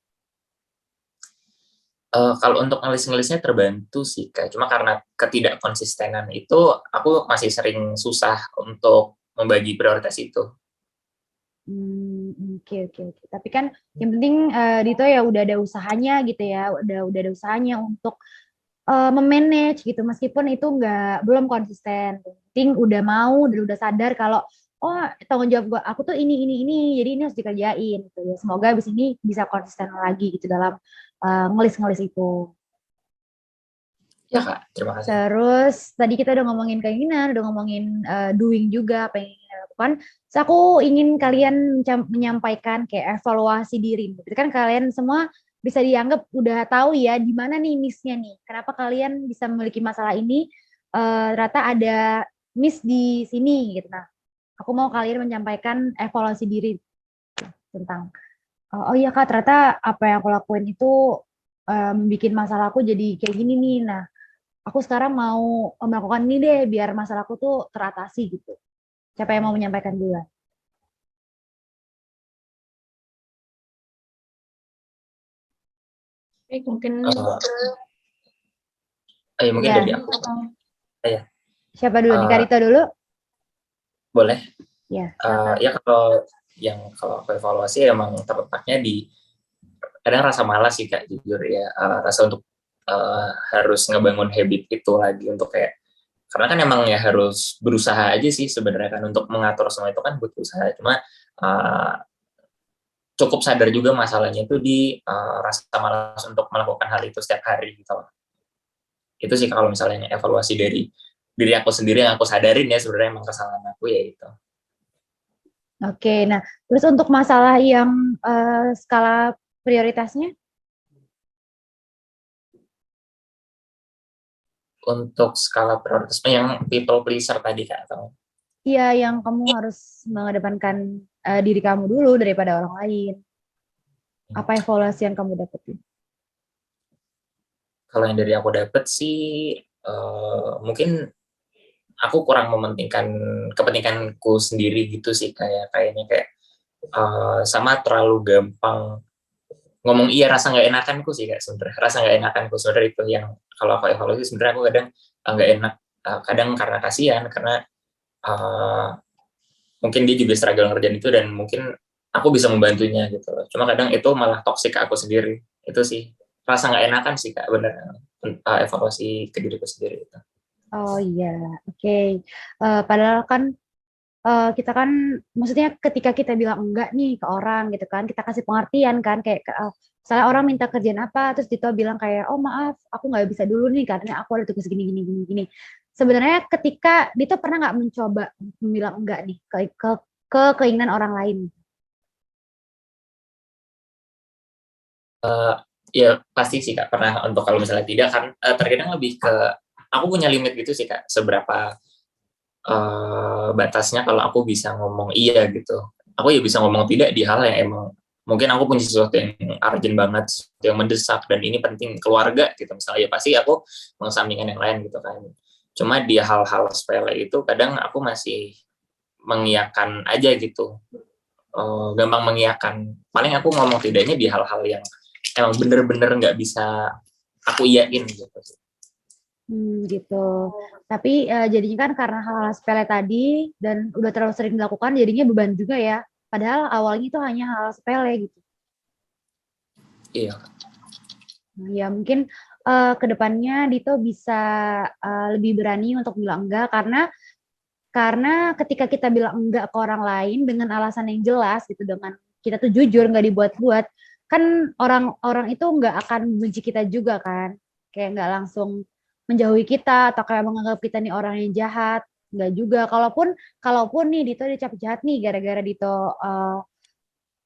Kalau untuk ngelis-ngelisnya terbantu sih Kak. Cuma karena ketidakkonsistenan itu aku masih sering susah untuk membagi prioritas itu. Oke, oke, oke. Tapi kan yang penting Dito ya udah ada usahanya gitu ya, udah ada usahanya untuk memanage gitu, meskipun itu belum konsisten. Yang penting udah mau dan udah sadar kalau oh tanggung jawab aku tuh ini, jadi ini harus dikerjain gitu ya. Semoga abis ini bisa konsisten lagi gitu dalam ngelis-ngelis itu. Ya Kak, terima kasih. Terus tadi kita udah ngomongin keinginan, udah ngomongin doing juga apa yang ingin dilakukan. Terus aku ingin kalian menyampaikan kayak evaluasi diri. Berarti kan kalian semua bisa dianggap udah tahu ya di mana nih miss-nya nih. Kenapa kalian bisa memiliki masalah ini? Ternyata ada miss di sini gitu. Nah, aku mau kalian menyampaikan evaluasi diri tentang oh iya Kak, ternyata apa yang aku lakuin itu bikin masalah aku jadi kayak gini nih. Nah, aku sekarang mau melakukan ini deh biar masalahku tuh teratasi gitu. Siapa yang mau menyampaikan duluan? Mungkin Mungkin Ya, dari aku. Ya, siapa dulu nih? uh, Karito dulu? boleh. Ya. Ya kalau aku evaluasi emang terletaknya di kadang rasa malas sih Kak, jujur ya. Rasa untuk harus ngebangun habit itu lagi untuk kayak karena kan emang ya harus berusaha aja sih sebenarnya kan untuk mengatur semua itu kan butuh usaha cuma uh, cukup sadar juga masalahnya itu di rasa malas untuk melakukan hal itu setiap hari gitu. Itu sih kalau misalnya evaluasi dari diri aku sendiri yang aku sadarin ya sebenarnya emang kesalahan aku ya itu. Oke, nah terus untuk masalah yang skala prioritasnya? untuk skala prioritas yang people pleaser tadi Kak, atau Iya, yang kamu harus mengedepankan diri kamu dulu daripada orang lain. Apa evaluasi yang kamu dapetin? kalau yang dari aku dapet sih mungkin aku kurang mementingkan kepentinganku sendiri gitu sih, kayaknya kayak sama terlalu gampang ngomong iya, rasa nggak enakanku sih Kak sebenarnya. Rasa nggak enakanku sebenarnya itu yang kalau aku evaluasi sebenarnya aku kadang nggak enak, kadang karena kasihan, karena uh, mungkin dia juga struggle ngerjain itu dan mungkin aku bisa membantunya gitu loh. Cuma kadang itu malah toksik ke aku sendiri. Itu sih rasa nggak enakan sih Kak, bener, evaluasi ke diriku sendiri itu. Oh iya, oke. Padahal kan kita kan, maksudnya ketika kita bilang enggak nih ke orang gitu kan, kita kasih pengertian kan, kayak misalnya orang minta kerjaan apa, terus Dito bilang kayak, oh maaf, aku nggak bisa dulu nih karena aku ada tugas gini gini gini gini. Sebenarnya ketika Dito pernah nggak mencoba bilang enggak nih ke keinginan orang lain? Ya pasti sih Kak pernah. Untuk kalau misalnya tidak kan terkadang lebih ke aku punya limit gitu sih Kak, seberapa batasnya kalau aku bisa ngomong iya gitu. Aku ya bisa ngomong tidak di hal yang emang mungkin aku punya sesuatu yang urgent banget, sesuatu yang mendesak dan ini penting keluarga gitu misalnya, ya pasti aku mengesampingkan yang lain gitu kan. Cuma di hal-hal sepele itu kadang aku masih mengiyakan aja gitu, gampang mengiyakan. Paling aku ngomong tidaknya di hal-hal yang emang bener-bener nggak bisa aku iyain gitu. Gitu. Tapi jadinya kan karena hal-hal sepele tadi dan udah terlalu sering dilakukan, jadinya beban juga ya. Padahal awalnya itu hanya hal sepele gitu. Iya. Nah, ya mungkin kedepannya Dito bisa lebih berani untuk bilang enggak, karena ketika kita bilang enggak ke orang lain dengan alasan yang jelas gitu, dengan kita tuh jujur nggak dibuat-buat, kan orang-orang itu nggak akan benci kita juga kan, kayak nggak langsung menjauhi kita atau kayak menganggap kita nih orang yang jahat, nggak juga. Kalaupun nih Dito dicap jahat nih gara-gara Dito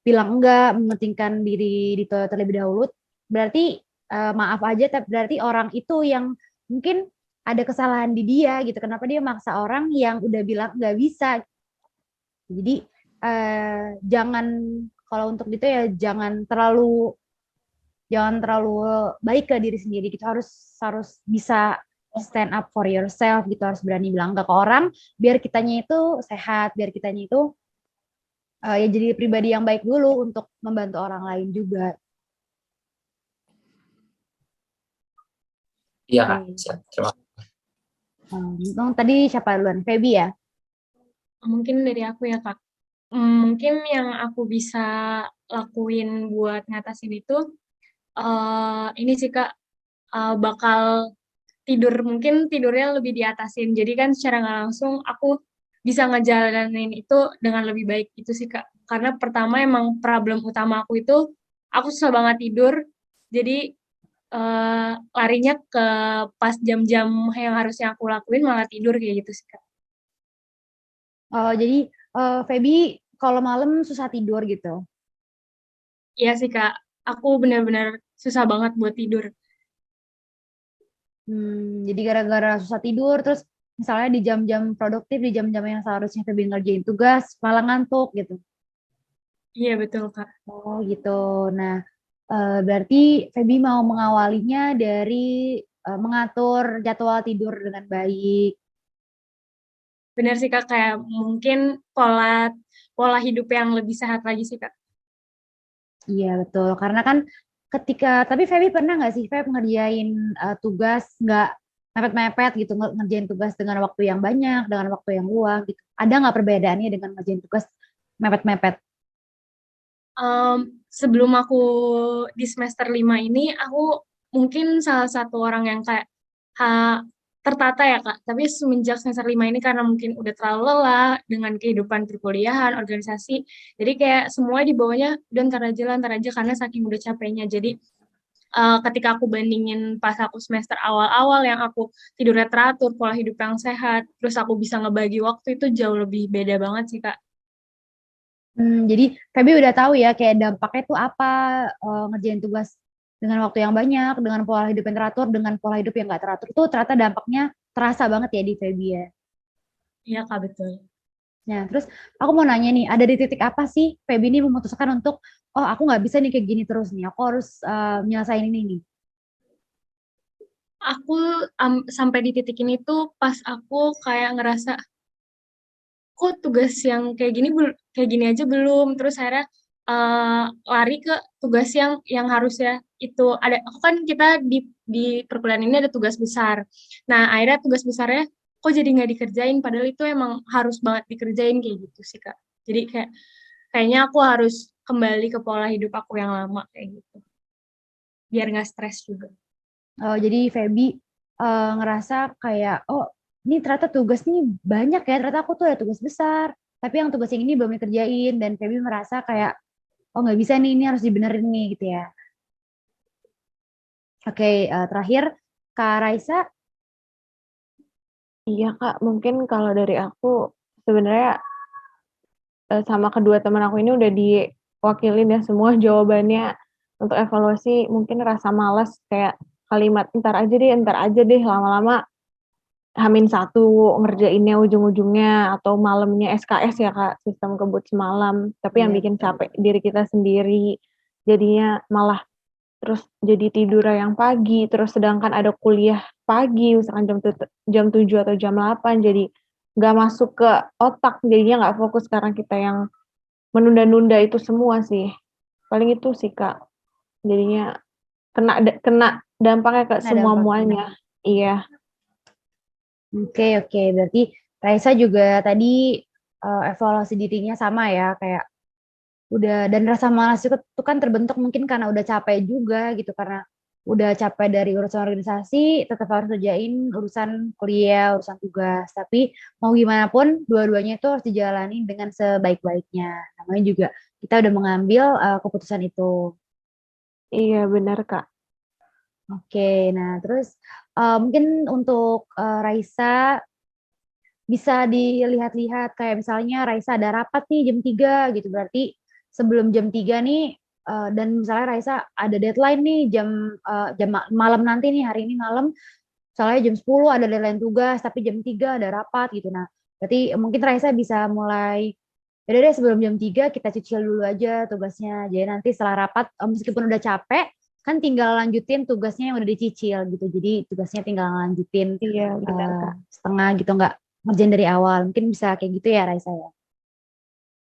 bilang enggak, mementingkan diri Dito terlebih dahulu, berarti maaf aja, tapi berarti orang itu yang mungkin ada kesalahan di dia gitu. Kenapa dia maksa orang yang udah bilang nggak bisa? Jadi jangan, kalau untuk Dito ya jangan terlalu baik ke diri sendiri. Kita harus bisa stand up for yourself gitu, harus berani bilang enggak ke orang biar kitanya itu sehat, biar kitanya itu ya jadi pribadi yang baik dulu untuk membantu orang lain juga. Iya Kak, Oke. siap. Terima kasih. Tadi siapa duluan? Feby ya? Mungkin dari aku ya, Kak. Mungkin yang aku bisa lakuin buat ngatasin itu, ini sih, Kak, bakal tidur, mungkin tidurnya lebih diatasin. Jadi kan secara nggak langsung aku bisa ngejalanin itu dengan lebih baik itu sih, Kak. Karena pertama emang problem utama aku itu, aku susah banget tidur, jadi larinya ke pas jam-jam yang harusnya aku lakuin malah tidur kayak gitu sih, Kak. Jadi Feby kalau malam susah tidur gitu. Iya sih, Kak. Aku benar-benar susah banget buat tidur. Jadi gara-gara susah tidur, terus misalnya di jam-jam produktif, di jam-jam yang seharusnya Feby ngerjain tugas, malah ngantuk gitu. Iya, betul, Kak. Oh gitu. Nah, berarti Feby mau mengawalinya dari mengatur jadwal tidur dengan baik. Benar sih, Kak. Kayak mungkin pola pola hidup yang lebih sehat lagi sih, Kak. Iya betul. Karena kan tapi Feby pernah nggak sih Feby ngerjain tugas nggak mepet-mepet gitu, ngerjain tugas dengan waktu yang banyak, dengan waktu yang luang gitu. Ada nggak perbedaannya dengan ngerjain tugas mepet-mepet? Sebelum aku di semester 5 ini, aku mungkin salah satu orang yang kayak tertata ya, Kak. Tapi semenjak semester 5 ini karena mungkin udah terlalu lelah dengan kehidupan perkuliahan, organisasi, jadi kayak semua di bawahnya udah ntar aja karena saking udah capeknya. Jadi ketika aku bandingin pas aku semester awal-awal yang aku tidurnya teratur, pola hidup yang sehat, terus aku bisa ngebagi waktu itu jauh lebih beda banget sih, Kak. Jadi Feby udah tahu ya kayak dampaknya tuh apa ngerjain tugas dengan waktu yang banyak, dengan pola hidup yang teratur, dengan pola hidup yang nggak teratur tuh ternyata dampaknya terasa banget ya di Feby ya. Iya Kak, betul. Nah, terus aku mau nanya nih, ada di titik apa sih Feby ini memutuskan untuk, oh aku nggak bisa nih kayak gini terus nih, aku harus nyelesain ini nih. Aku sampai di titik ini tuh pas aku kayak ngerasa kok tugas yang kayak gini aja belum, terus akhirnya lari ke tugas yang harusnya itu ada. Aku kan kita di perkuliahan ini ada tugas besar. Nah, akhirnya tugas besarnya kok jadi nggak dikerjain, padahal itu emang harus banget dikerjain kayak gitu sih Kak. Jadi kayaknya aku harus kembali ke pola hidup aku yang lama kayak gitu, biar nggak stres juga. Jadi Feby ngerasa kayak, oh ini ternyata tugas nih banyak ya, ternyata aku tuh ada tugas besar, tapi yang tugas yang ini belum dikerjain, dan Feby merasa kayak, oh nggak bisa nih, ini harus dibenerin nih gitu ya. Oke, terakhir Kak Raisa. Iya Kak, mungkin kalau dari aku sebenarnya sama kedua teman aku ini udah diwakilin ya semua jawabannya untuk evaluasi. Mungkin rasa malas kayak kalimat ntar aja deh, lama-lama H-1 ngerjainnya ujung-ujungnya, atau malamnya SKS ya Kak, sistem kebut semalam, tapi yang Iya, bikin betul. capek diri kita sendiri, jadinya malah terus jadi tidur yang pagi, terus sedangkan ada kuliah pagi, misalkan jam 7 atau jam 8, jadi nggak masuk ke otak, jadinya nggak fokus karena kita yang menunda-nunda itu semua sih. Paling itu sih Kak, jadinya kena dampaknya ke Nah, dampaknya. semua-muanya. Iya. Oke, berarti Raisa juga tadi evaluasi dirinya sama ya, kayak udah, dan rasa malas itu kan terbentuk mungkin karena udah capek juga gitu, karena udah capek dari urusan organisasi, tetap harus kerjain urusan kuliah, urusan tugas, tapi mau gimana pun dua-duanya itu harus dijalani dengan sebaik-baiknya, namanya juga kita udah mengambil keputusan itu. Iya benar Kak. Oke, nah terus mungkin untuk Raisa bisa dilihat-lihat, kayak misalnya Raisa ada rapat nih jam 3 gitu, berarti sebelum jam 3 nih, dan misalnya Raisa ada deadline nih jam malam nanti nih, hari ini malam, soalnya jam 10 ada deadline tugas, tapi jam 3 ada rapat gitu. Nah, berarti mungkin Raisa bisa mulai, yaudah deh sebelum jam 3 kita cicil dulu aja tugasnya. Jadi nanti setelah rapat, meskipun udah capek, kan tinggal lanjutin tugasnya yang udah dicicil gitu. Jadi tugasnya tinggal lanjutin Iya benar Kak. setengah gitu, nggak ngerjain dari awal. Mungkin bisa kayak gitu ya Raisa ya.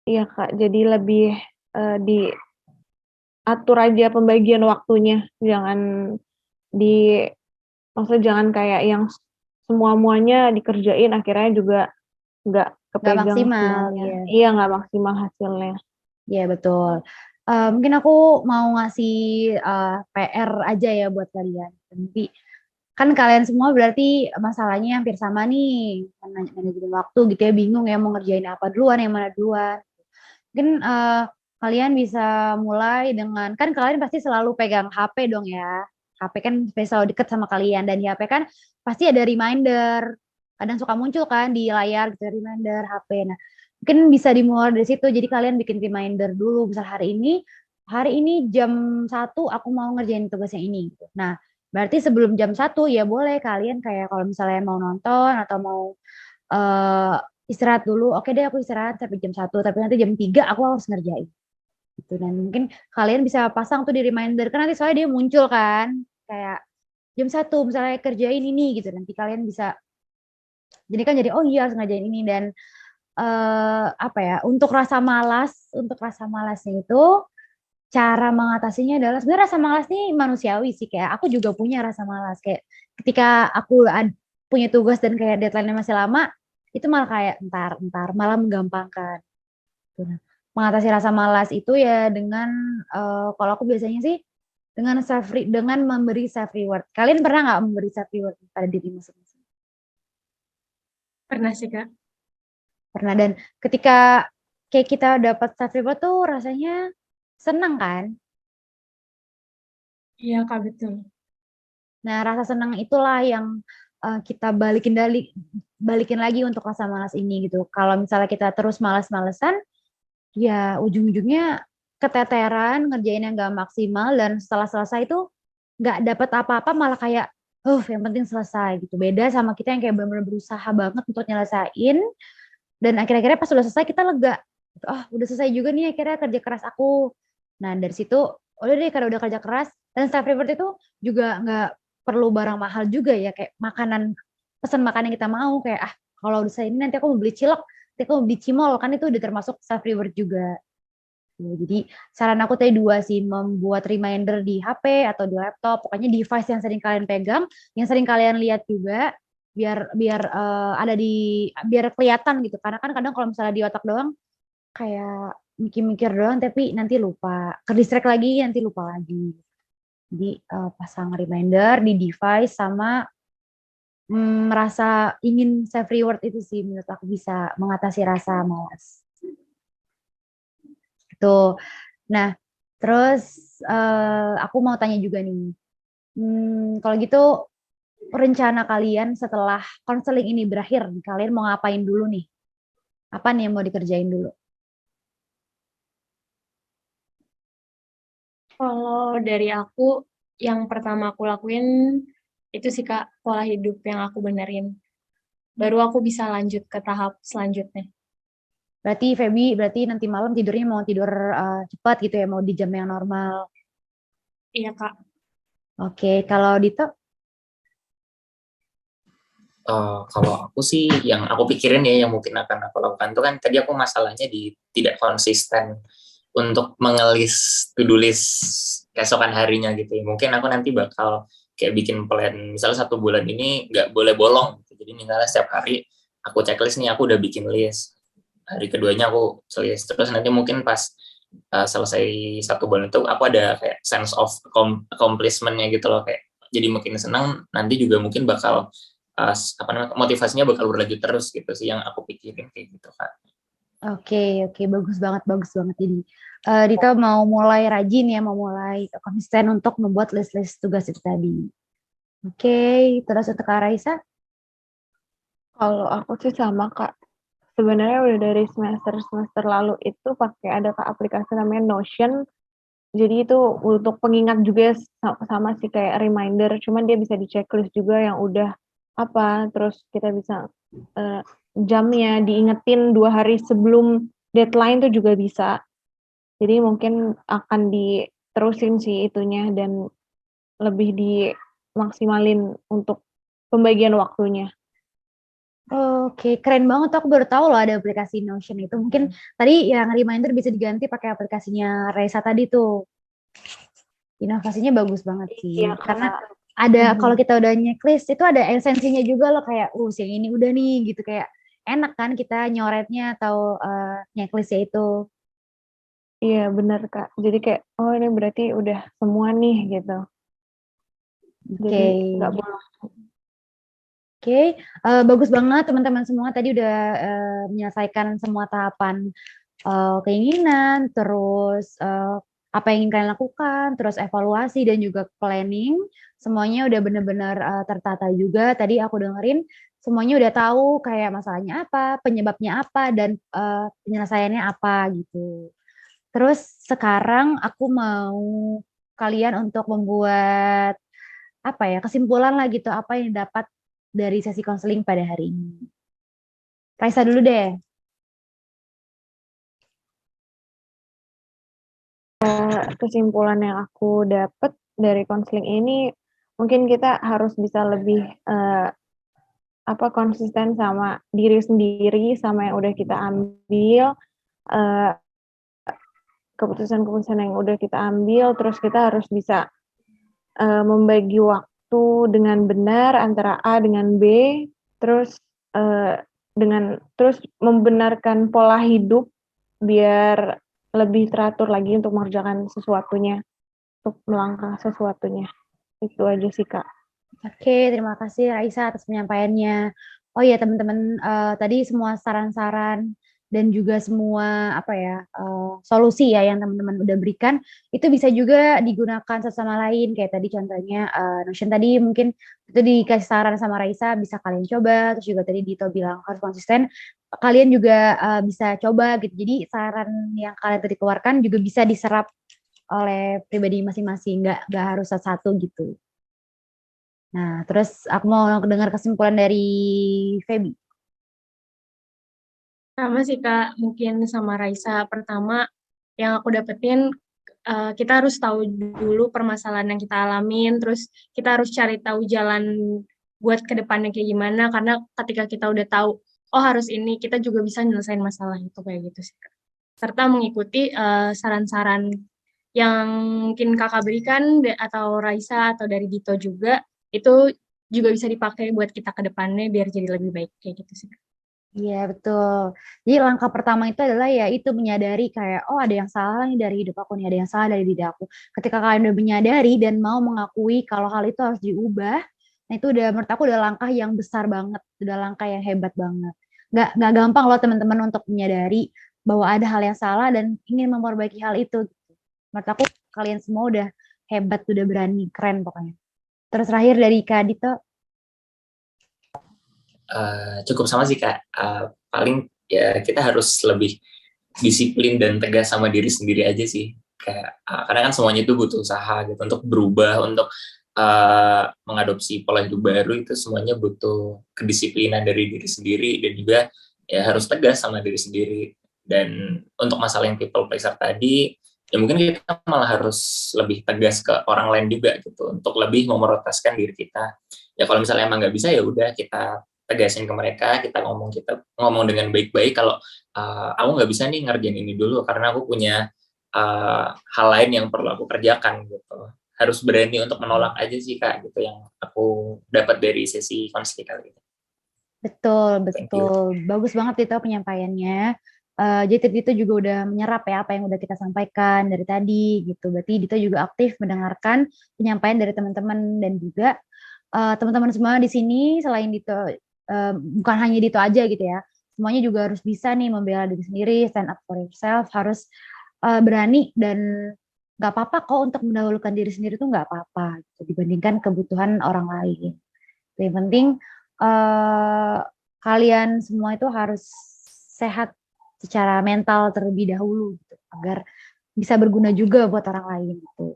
Iya Kak, jadi lebih diatur aja pembagian waktunya, di maksudnya jangan kayak yang semua-muanya dikerjain akhirnya juga nggak Nggak kepegang maksimal, hasilnya. ya. Iya, nggak maksimal hasilnya. Iya betul. Mungkin aku mau ngasih PR aja ya buat kalian. Nanti kan kalian semua berarti masalahnya hampir sama nih, manajemen waktu gitu ya, bingung ya mau ngerjain apa duluan, yang mana duluan. Mungkin kalian bisa mulai dengan, kan kalian pasti selalu pegang HP dong ya. HP kan selalu deket sama kalian, dan di HP kan pasti ada reminder. Kadang suka muncul kan di layar gitu reminder HP. Nah, mungkin bisa dimulai dari situ. Jadi kalian bikin reminder dulu, misal hari ini jam 1 aku mau ngerjain tugas yang ini gitu. Nah, berarti sebelum jam 1 ya boleh kalian kayak kalau misalnya mau nonton atau mau eh, istirahat dulu, oke deh aku istirahat sampai jam 1, tapi nanti jam 3 aku harus ngerjain gitu. Dan mungkin kalian bisa pasang tuh di reminder, kan nanti soalnya dia muncul kan, kayak jam 1 misalnya kerjain ini gitu, nanti kalian bisa jadi kan, jadi oh iya harus ngerjain ini. Dan apa ya, untuk rasa malasnya itu, cara mengatasinya adalah, sebenarnya rasa malas nih manusiawi sih, kayak aku juga punya rasa malas, kayak ketika aku punya tugas dan kayak deadline-nya masih lama, itu malah kayak entar malah menggampangkan. Gitu. Nah, mengatasi rasa malas itu ya dengan kalau aku biasanya sih dengan memberi self reward. Kalian pernah nggak memberi self reward pada diri masing-masing? Pernah sih Kak. Pernah. Dan ketika kayak kita dapat self reward tuh rasanya senang kan? Iya Kak, betul. Nah, rasa senang itulah yang kita balikin lagi untuk rasa malas ini gitu. Kalau misalnya kita terus malas-malesan, ya ujung-ujungnya keteteran, ngerjain yang gak maksimal, dan setelah selesai itu nggak dapat apa-apa malah kayak, yang penting selesai gitu. Beda sama kita yang kayak benar-benar berusaha banget untuk nyelesain, dan akhir-akhirnya pas udah selesai kita lega. Gitu, udah selesai juga nih akhirnya kerja keras aku. Nah dari situ, udah deh karena udah kerja keras, dan self reward itu juga nggak perlu barang mahal juga ya, kayak makanan, pesan makanan yang kita mau, kayak kalau udah selesai ini nanti aku mau beli cilok, nanti aku mau beli cimol, kan itu udah termasuk self reward juga. Jadi saran aku tadi dua sih, membuat reminder di HP atau di laptop, pokoknya device yang sering kalian pegang, yang sering kalian lihat juga, biar biar ada di biar kelihatan gitu. Karena kan kadang kalau misalnya di otak doang kayak mikir-mikir doang tapi nanti lupa, ke-distract lagi nanti lupa lagi. Jadi pasang reminder di device sama merasa ingin self reward itu sih menurut aku bisa mengatasi rasa malas. Gitu. Nah, terus aku mau tanya juga nih, kalau gitu rencana kalian setelah konseling ini berakhir, kalian mau ngapain dulu nih? Apa nih yang mau dikerjain dulu? Kalau dari aku, yang pertama aku lakuin itu sih Kak, pola hidup yang aku benerin. Baru aku bisa lanjut ke tahap selanjutnya. Berarti Feby, berarti nanti malam tidurnya mau tidur cepat gitu ya, mau di jam yang normal. Iya Kak. Oke, kalau Dito? Kalau aku sih yang aku pikirin ya yang mungkin akan aku lakukan itu kan tadi aku masalahnya di tidak konsisten untuk mengelis to-do list keesokan harinya gitu ya. Mungkin aku nanti bakal kayak bikin plan misalnya 1 bulan ini nggak boleh bolong gitu. Jadi misalnya setiap hari aku checklist nih, aku udah bikin list, hari keduanya aku list, terus nanti mungkin pas selesai 1 bulan itu aku ada kayak sense of accomplishment-nya gitu loh, kayak jadi makin senang, nanti juga mungkin bakal apa namanya, motivasinya bakal berlanjut terus gitu sih yang aku pikirin kayak gitu Kak. Oke, bagus banget, bagus banget. Jadi Dito mau mulai rajin ya, mau mulai konsisten untuk membuat list-list tugas itu tadi. Oke, terus untuk Kak Raisa? Kalau aku sih sama Kak. Sebenarnya udah dari semester lalu itu pakai ada aplikasi namanya Notion. Jadi itu untuk pengingat juga sama sih kayak reminder. Cuman dia bisa di checklist juga yang udah apa. Terus kita bisa jamnya diingetin 2 hari sebelum deadline tuh juga bisa. Jadi mungkin akan diterusin sih itunya dan lebih dimaksimalin untuk pembagian waktunya. Oke, keren banget. Aku baru tahu loh ada aplikasi Notion itu. Mungkin tadi yang reminder bisa diganti pakai aplikasinya Raisa tadi tuh. Inovasinya bagus banget sih. Iya, Karena Kak. ada kalau kita udah checklist itu ada esensinya juga loh, kayak yang ini udah nih gitu, kayak enak kan kita nyoretnya atau checklistnya itu. Iya, benar, Kak. Jadi kayak, oh ini berarti udah semua nih gitu. Oke. Jadi nggak boleh. Oke, bagus banget teman-teman semua tadi udah menyelesaikan semua tahapan keinginan, terus apa yang ingin kalian lakukan, terus evaluasi dan juga planning, semuanya udah benar-benar tertata juga. Tadi aku dengerin semuanya udah tahu kayak masalahnya apa, penyebabnya apa, dan penyelesaiannya apa gitu. Terus sekarang aku mau kalian untuk membuat apa ya, kesimpulan lah gitu, apa yang dapat dari sesi konseling pada hari ini. Raisa dulu deh. Kesimpulan yang aku dapat dari konseling ini, mungkin kita harus bisa lebih konsisten sama diri sendiri, sama yang udah kita ambil, keputusan-keputusan yang udah kita ambil, terus kita harus bisa membagi waktu dengan benar antara A dengan B, terus terus membenarkan pola hidup biar lebih teratur lagi untuk mengerjakan sesuatunya, untuk melangkah sesuatunya. Itu aja sih Kak. Oke, terima kasih Raisa atas penyampaiannya. Oh ya teman-teman, tadi semua saran-saran dan juga semua solusi ya yang teman-teman udah berikan itu bisa juga digunakan satu sama lain, kayak tadi contohnya Notion tadi mungkin itu dikasih saran sama Raisa bisa kalian coba, terus juga tadi Dito bilang harus konsisten, kalian juga bisa coba gitu. Jadi saran yang kalian tadi keluarkan juga bisa diserap oleh pribadi masing-masing, nggak harus satu gitu. Nah, terus aku mau dengar kesimpulan dari Feby. Sama sih Kak, mungkin sama Raisa. Pertama, yang aku dapetin, kita harus tahu dulu permasalahan yang kita alamin, terus kita harus cari tahu jalan buat ke depannya kayak gimana, karena ketika kita udah tahu, oh harus ini, kita juga bisa nyelesain masalah itu kayak gitu sih Kak. Serta mengikuti saran-saran yang mungkin Kakak berikan, atau Raisa, atau dari Dito juga, itu juga bisa dipakai buat kita ke depannya biar jadi lebih baik kayak gitu sih Kak. Iya, betul. Jadi langkah pertama itu adalah ya itu menyadari kayak, oh ada yang salah nih dari hidup aku nih, ada yang salah dari diri aku. Ketika kalian udah menyadari dan mau mengakui kalau hal itu harus diubah, nah itu udah menurut aku udah langkah yang besar banget, udah langkah yang hebat banget. Nggak gampang loh teman-teman untuk menyadari bahwa ada hal yang salah dan ingin memperbaiki hal itu. Menurut aku kalian semua udah hebat, udah berani, keren pokoknya. Terus terakhir dari Kak Dito. Cukup sama sih Kak. Paling ya kita harus lebih disiplin dan tegas sama diri sendiri aja sih. Kayak karena kan semuanya itu butuh usaha gitu untuk berubah, untuk mengadopsi pola hidup baru itu semuanya butuh kedisiplinan dari diri sendiri dan juga ya harus tegas sama diri sendiri. Dan untuk masalah yang people pleaser tadi, ya mungkin kita malah harus lebih tegas ke orang lain juga gitu untuk lebih memprioritaskan diri kita. Ya kalau misalnya emang nggak bisa ya udah kita tegasin ke mereka, kita ngomong dengan baik-baik kalau aku nggak bisa nih ngerjain ini dulu karena aku punya hal lain yang perlu aku kerjakan gitu. Harus berani untuk menolak aja sih Kak gitu yang aku dapat dari sesi konseling kali ini. Betul, Thank you. betul. Bagus banget itu penyampaiannya. Jadi Dito juga udah menyerap ya apa yang udah kita sampaikan dari tadi gitu. Berarti Dito juga aktif mendengarkan penyampaian dari teman-teman dan juga teman-teman semua di sini selain Dito, bukan hanya Dito aja gitu ya. Semuanya juga harus bisa nih membela diri sendiri, stand up for yourself, harus berani dan nggak apa-apa kok untuk mendahulukan diri sendiri tuh nggak apa-apa gitu, dibandingkan kebutuhan orang lain. Yang penting kalian semua itu harus sehat secara mental terlebih dahulu gitu, agar bisa berguna juga buat orang lain gitu.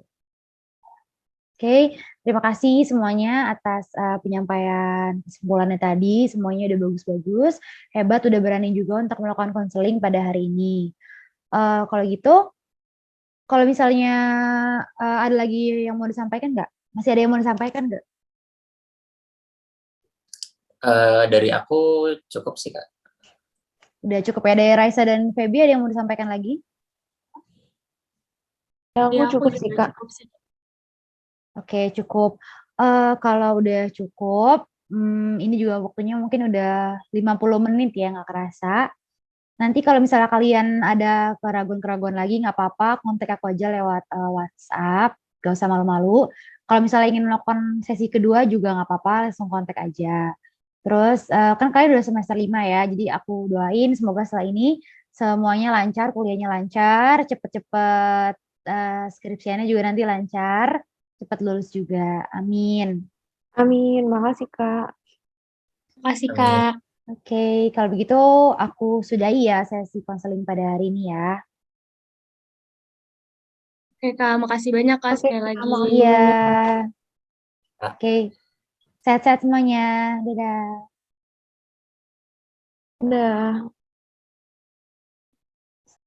Oke, terima kasih semuanya atas penyampaian kesimpulannya tadi. Semuanya udah bagus-bagus, hebat, udah berani juga untuk melakukan konseling pada hari ini. Kalau gitu, kalau misalnya ada lagi yang mau disampaikan nggak? Masih ada yang mau disampaikan nggak? Dari aku cukup sih Kak. Udah cukup ya dari Raisa dan Feby, ada yang mau disampaikan lagi? Ya, Ya, aku cukup juga sih, Kak. cukup sih. Oke, cukup. Kalau udah cukup, ini juga waktunya mungkin udah 50 menit ya, nggak kerasa. Nanti kalau misalnya kalian ada keraguan-keraguan lagi, nggak apa-apa, kontak aku aja lewat WhatsApp, gak usah malu-malu. Kalau misalnya ingin melakukan sesi kedua juga nggak apa-apa, langsung kontak aja. Terus, kan kalian udah semester 5 ya, jadi aku doain semoga setelah ini semuanya lancar, kuliahnya lancar, cepet-cepet skripsiannya juga nanti lancar, cepat lulus juga. Amin. Amin, makasih Kak. Makasih Amin. Kak. Oke, kalau begitu aku sudahi ya sesi konseling pada hari ini ya. Oke Kak, makasih banyak Kak Oke, sekali Kak, lagi. makasih Iya. Kak. Oke, sehat-sehat semuanya. Dadah. Udah.